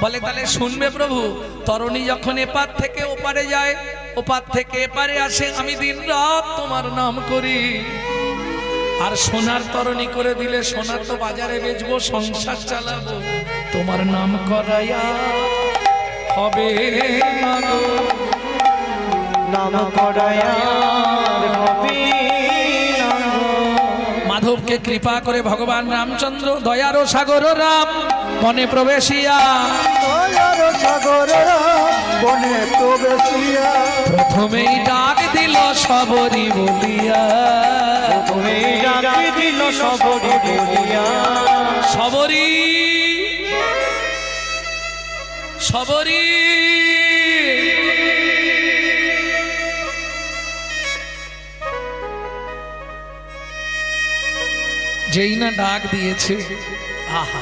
বলে তাহলে শুনবে প্রভু, তরণী যখন এপার থেকে ওপারে যায়, ওপার থেকে এপারে আসে, আমি দিন রাত তোমার নাম করি। আর সোনার তরণী করে দিলে সোনা তো বাজারে বেচবো, সংসার চালাবো, তোমার নাম করাইয়া হবে না গো। নাম করায়া হবে না। মাধবকে কৃপা করে ভগবান রামচন্দ্র দয়ার সাগর রাম মনে প্রবেশিয়া, প্রথমেই ডাক দিল সবরি বলিয়া। প্রথমেই ডাক দিল সবরি বলিয়া। সবরি সবরি যেই না ডাক দিয়েছে, আহা,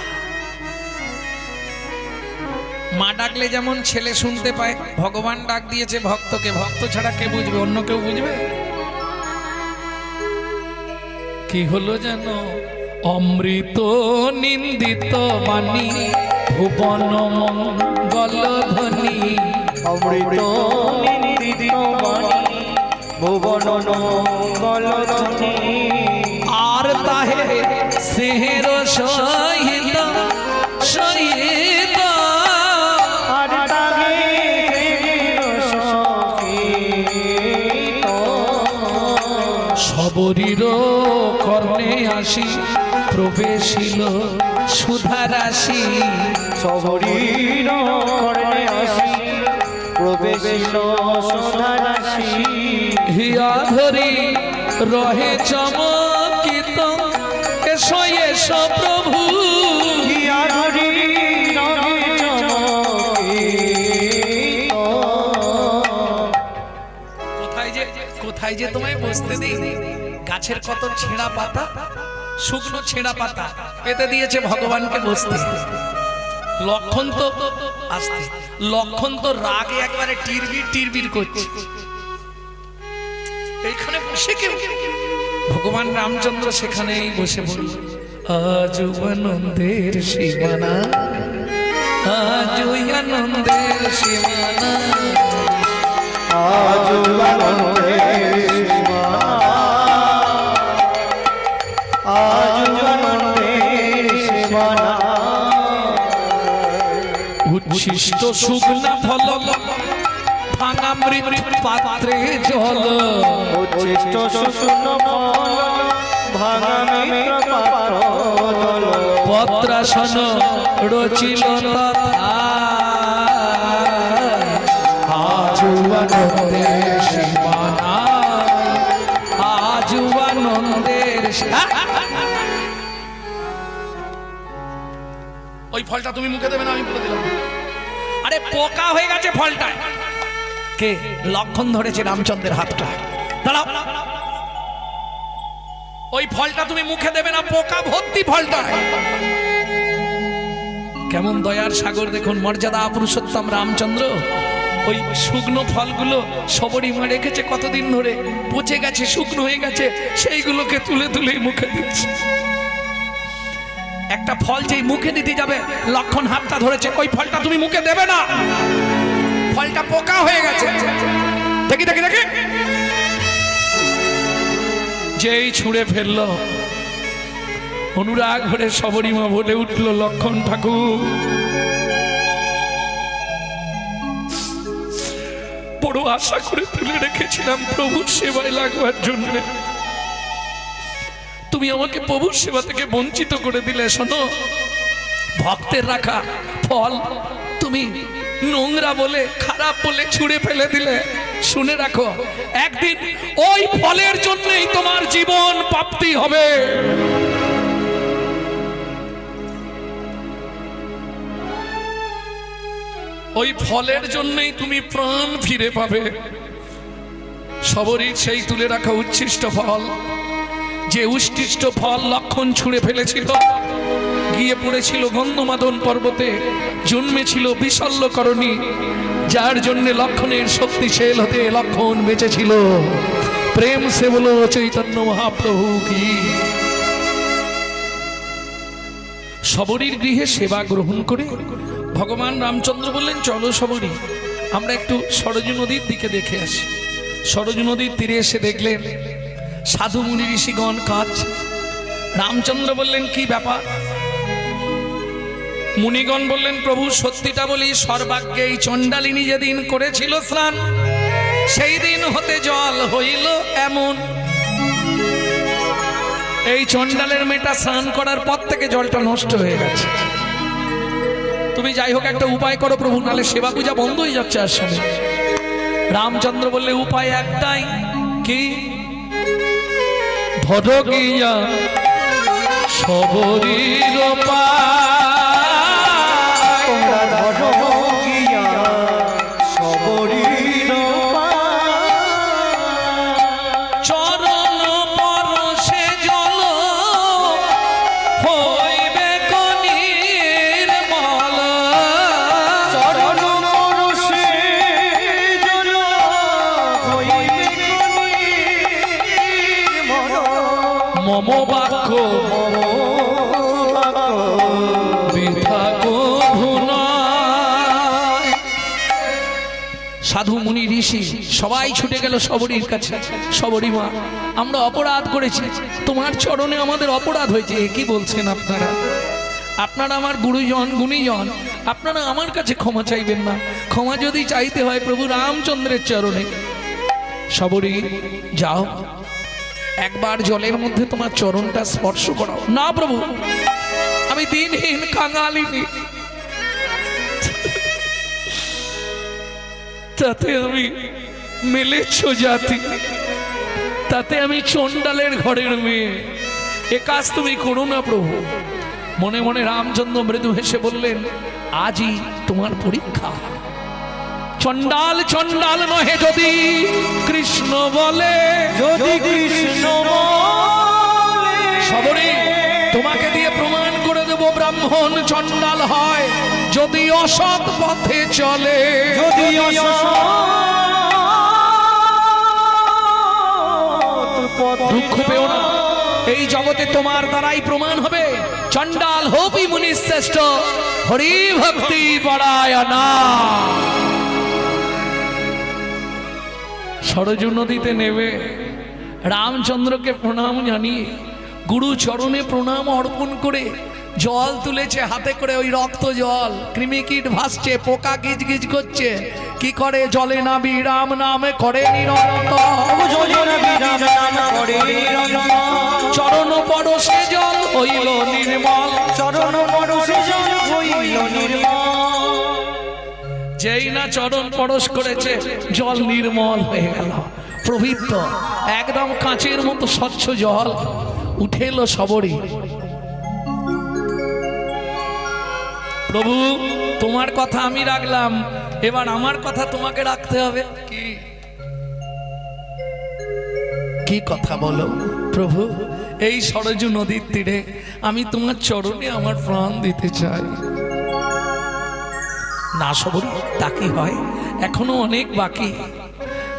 মা ডাকলে যেমন ছেলে শুনতে পায়, ভগবান ডাক দিয়েছে ভক্তকে। ভক্ত ছাড়া কে বুঝবে? অন্য কেউ বুঝবে? কি হলো যেন? অমৃত নিন্দিত বাণী ভুবন মঙ্গল ধ্বনি। অমৃত নিন্দিত বাণী ভুবন মঙ্গল ধ্বনি। আর তাহে সেহের সহিত সহিত, আর তাহে সহিত। সবরীর কর্ণে আসি প্রবেশিল সুধারাশি। সবরীর কর্ণে আসি প্রবেশিল সুধারাশি। হিয়া ধরি রহে চমকিত, এসো এসো প্রভু। হিয়া ধরি রহে চমকিত। কোথায় যে তোমায় বসতে দিই? গাছের কত ছেঁড়া পাতা, শুকনো ছেঁড়া পাতা পেতে দিয়েছে ভগবানকে বসতে। লক্ষণ তো আসতে, লক্ষণ তো রাগে একবারে টিরবির টিরবির করছে। এইখানে বসে কেউ? ভগবান রামচন্দ্র সেখানেই বসে বলল, আজ আনন্দের সীমানা, আজ আনন্দের সীমানা, আজ আনন্দের সীমানা, আজ আনন্দের সীমানা। উচ্ছিষ্ট শুকনা ফল ভাঙা মৃত পাত্রে জল। উচ্ছিষ্ট শুকনো ফল ভাঙা মিত্র পাত্র জল। পত্রাসন রচিল তথা, আজ আনন্দের সীমানা, আজ আনন্দের। ওই ফলটা তুমি মুখে দেবে না, আমি বলে দিলাম। আরে পোকা হয়ে গেছে ফলটায়। কে? লক্ষণ ধরেছে রামচন্দ্রের হাতটা। দাঁড়াও, ওই ফলটা তুমি মুখে দেবে না, পোকা ভর্তি ফলটায়। কেমন দয়ার সাগর দেখুন, মর্যাদা পুরুষোত্তম রামচন্দ্র। ওই শুকনো ফলগুলো সবরই মা রেখেছে কতদিন ধরে, পচে গেছে, শুকনো হয়ে গেছে, সেইগুলোকে তুলে তুলে মুখে দিচ্ছে। একটা ফল যেই মুখে দিতে যাবে, লক্ষণ হাতটা ধরেছে, ওই ফলটা তুমি মুখে দেবে না, ফলটা পোকা হয়ে গেছে। দেখি দেখি দেখি, যেই ছুঁড়ে ফেললো, অনুরাগ ভরে সবরী মা বলে উঠল, লক্ষণ ঠাকুর, বড় আশা করে তুলে রেখেছিলাম প্রভুর সেবায় লাগবার জন্য, তুমি আমাকে প্রভুর সেবা থেকে বঞ্চিত করে দিলে। শোনো, ভক্তের রাখা ফল তুমি নোংরা বলে, খারাপ বলে ছুঁড়ে ফেলে দিলে। শুনে রাখো, একদিন ওই ফলের জন্যই তোমার জীবন প্রাপ্তি হবে। ওই ফলের জন্যই তুমি প্রাণ ফিরে পাবে। সবরই সেই তুলে রাখা উচ্ছিষ্ট ফল, যে উচ্ছিষ্ট ফল লক্ষণ ছুঁড়ে ফেলেছিল, গিয়ে পড়েছিল গন্ধমাদন পর্বতে, জন্মেছিল বিশল্যকরণী, যার জন্য লক্ষণের শক্তিশীল হতে লক্ষণ বেঁচেছিল। প্রেম সে বলো চৈতন্য মহাপ্রভু কি। সবরীর গৃহে সেবা গ্রহণ করে ভগবান রামচন্দ্র বললেন, চলো সবরী, আমরা একটু সরজু নদীর দিকে দেখে আসি। সরজু নদীর তীরে এসে দেখলেন সাধু মুনি ঋষিগণ কাজ। রামচন্দ্র বললেন, কি ব্যাপার? মুনিগণ বললেন, প্রভু সত্যিটা বলি, সর্বাগ্যে এই চণ্ডালিনী যেদিন করেছিল স্নান, সেই দিন হতে জল হইল এমন। এই চণ্ডালের মেয়েটা স্নান করার পর থেকে জলটা নষ্ট হয়ে গেছে। তুমি যাই হোক একটা উপায় করো প্রভু, নালে সেবা পূজা বন্ধ হয়ে যাচ্ছে আর সময়। রামচন্দ্র বললে, উপায় একটাই, কি? ধর গিয়া সবরীর পায়, তোমরা ধরো গিয়া সবরীর চরণ পরশে জল হইবে কনির্মল। চরণ পরশে জল হইবে নির্মল। মম বাক্য বৃথা কভু নয়। সাধু মুনি ঋষি সবাই ছুটে গেল সবরীর কাছে। সবরী মা, আমরা অপরাধ করেছি, তোমার চরণে আমাদের অপরাধ হয়েছে। এ কি বলছেন আপনারা? আপনারা আমার গুরুজন গুণীজন, আপনারা আমার কাছে ক্ষমা চাইবেন না? ক্ষমা যদি চাইতে হয় প্রভু রামচন্দ্রের চরণে। সবরী, যাও, একবার জলের মধ্যে তোমার চরণটা স্পর্শ করো। না প্রভু, আমি দিনহীন কাঙালিনী, তাতে আমি মেলেচ্ছ জাতি, তাতে আমি চণ্ডালের ঘরের মেয়ে, এ কাজ তুমি করো না প্রভু। মনে মনে রামচন্দ্র মৃদু হেসে বললেন, আজই তোমার পরীক্ষা। চণ্ডাল চণ্ডাল নহে যদি কৃষ্ণ বলে, যদি কৃষ্ণ বলে, সবরী, তোমাকে দিয়ে প্রমাণ করে দেব ব্রাহ্মণ চণ্ডাল হয় যদি অসৎ পথে চলে। যদি দুঃখ পেও না, এই জগতে তোমার দ্বারাই প্রমাণ হবে চণ্ডাল হবি মুনি শ্রেষ্ঠ, হরি ভক্তি পরায়ণা। সরজু নদীতে নেবে রামচন্দ্রকে প্রণাম জানিয়ে, গুরু চরণে প্রণাম অর্পণ করে জল তুলেছে হাতে করে, ওই রক্ত জল, কৃমিকীট ভাসছে, পোকা গিজ গিজ করছে, কি করে? জলে নাবি রাম নামে করে নিরন্তর, চরণ পরশে জল হইল নির্মল। চরণ পরশে জল হইল নির্মল। যেই না চরণ পরশ করেছে জল নির্মল হয়ে গেল, পবিত্র, একদম কাঁচের মতো স্বচ্ছ জল উঠে এলো সবরী। প্রভু তোমার কথা আমি রাখলাম, এবার আমার কথা তোমাকে রাখতে হবে। কি কি কথা বলো প্রভু? এই সরজু নদীর তীরে আমি তোমার চরণে আমার প্রাণ দিতে চাই। না সবরি, তা কি হয়? এখনো অনেক বাকি।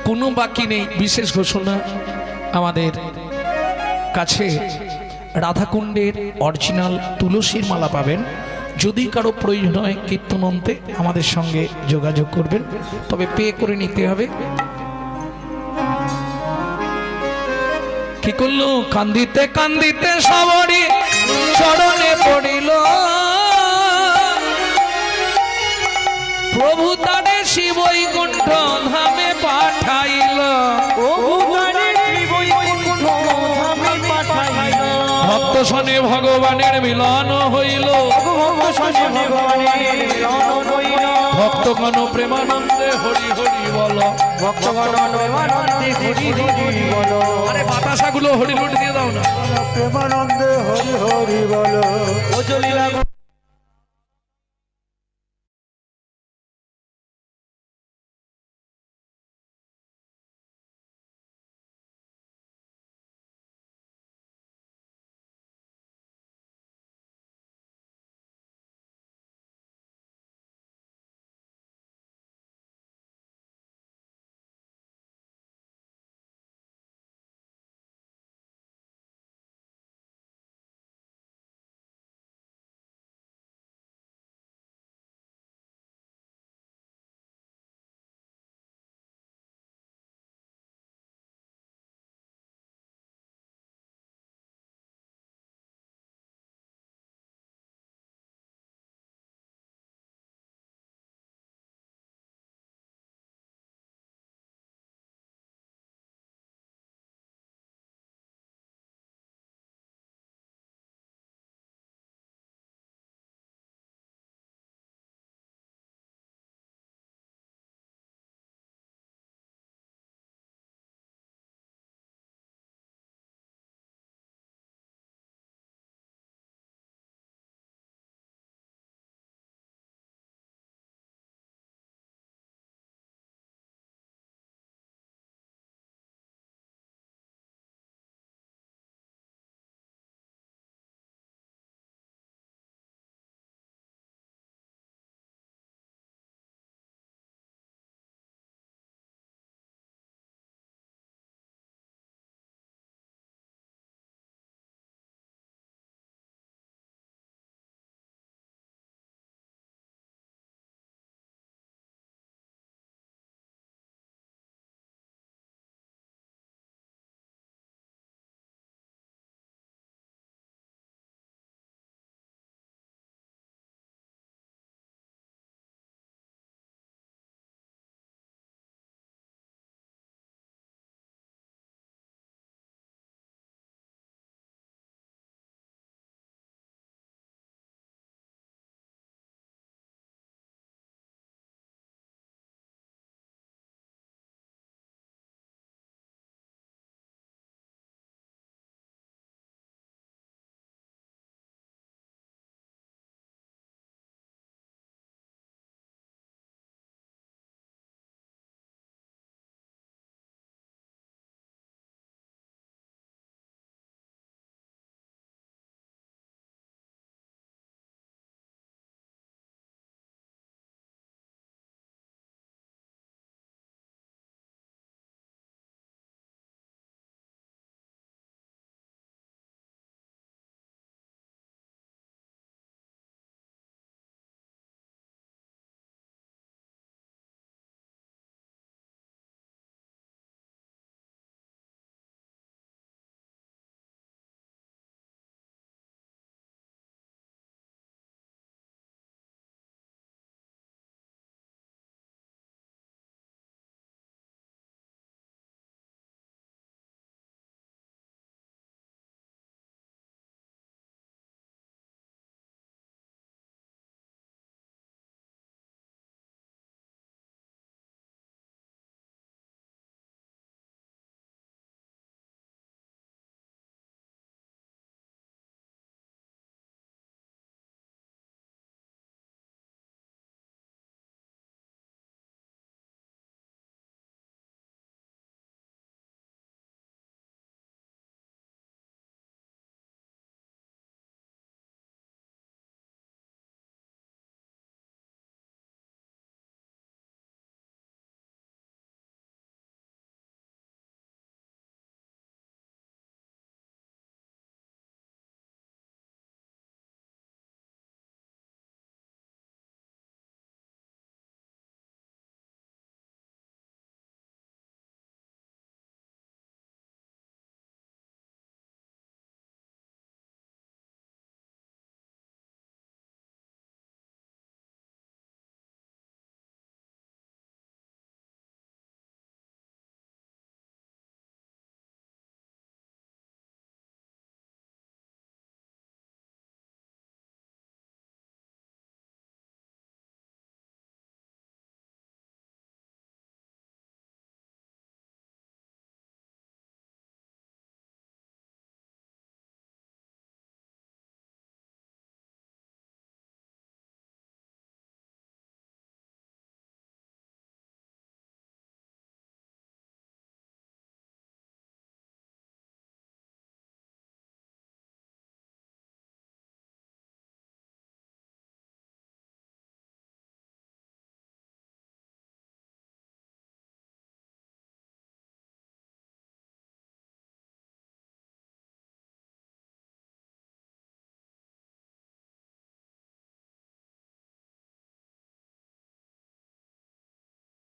কোনো বাকি নেই। বিশেষ ঘোষণা, আমাদের কাছে রাধাকুণ্ডের অরিজিনাল তুলসীর মালা পাবেন। যদি কারো প্রয়োজন হয় কীর্তনন্তে আমাদের সঙ্গে যোগাযোগ করবেন, তবে পে করে নিতে হবে। কি করলো? কান্দিতে কান্দিতে সবরি চরণে পড়িল, প্রভু তারে শিবৈকুণ্ঠ ধামে পাঠাইল। ভক্ত সনে ভগবানের মিলন হইল, ভক্তগণ প্রেমানন্দে হরি হরি বল। আরে বাতাসাগুলো হরি হরি দিয়ে দাও না। প্রেমানন্দে হরি হরি বলো।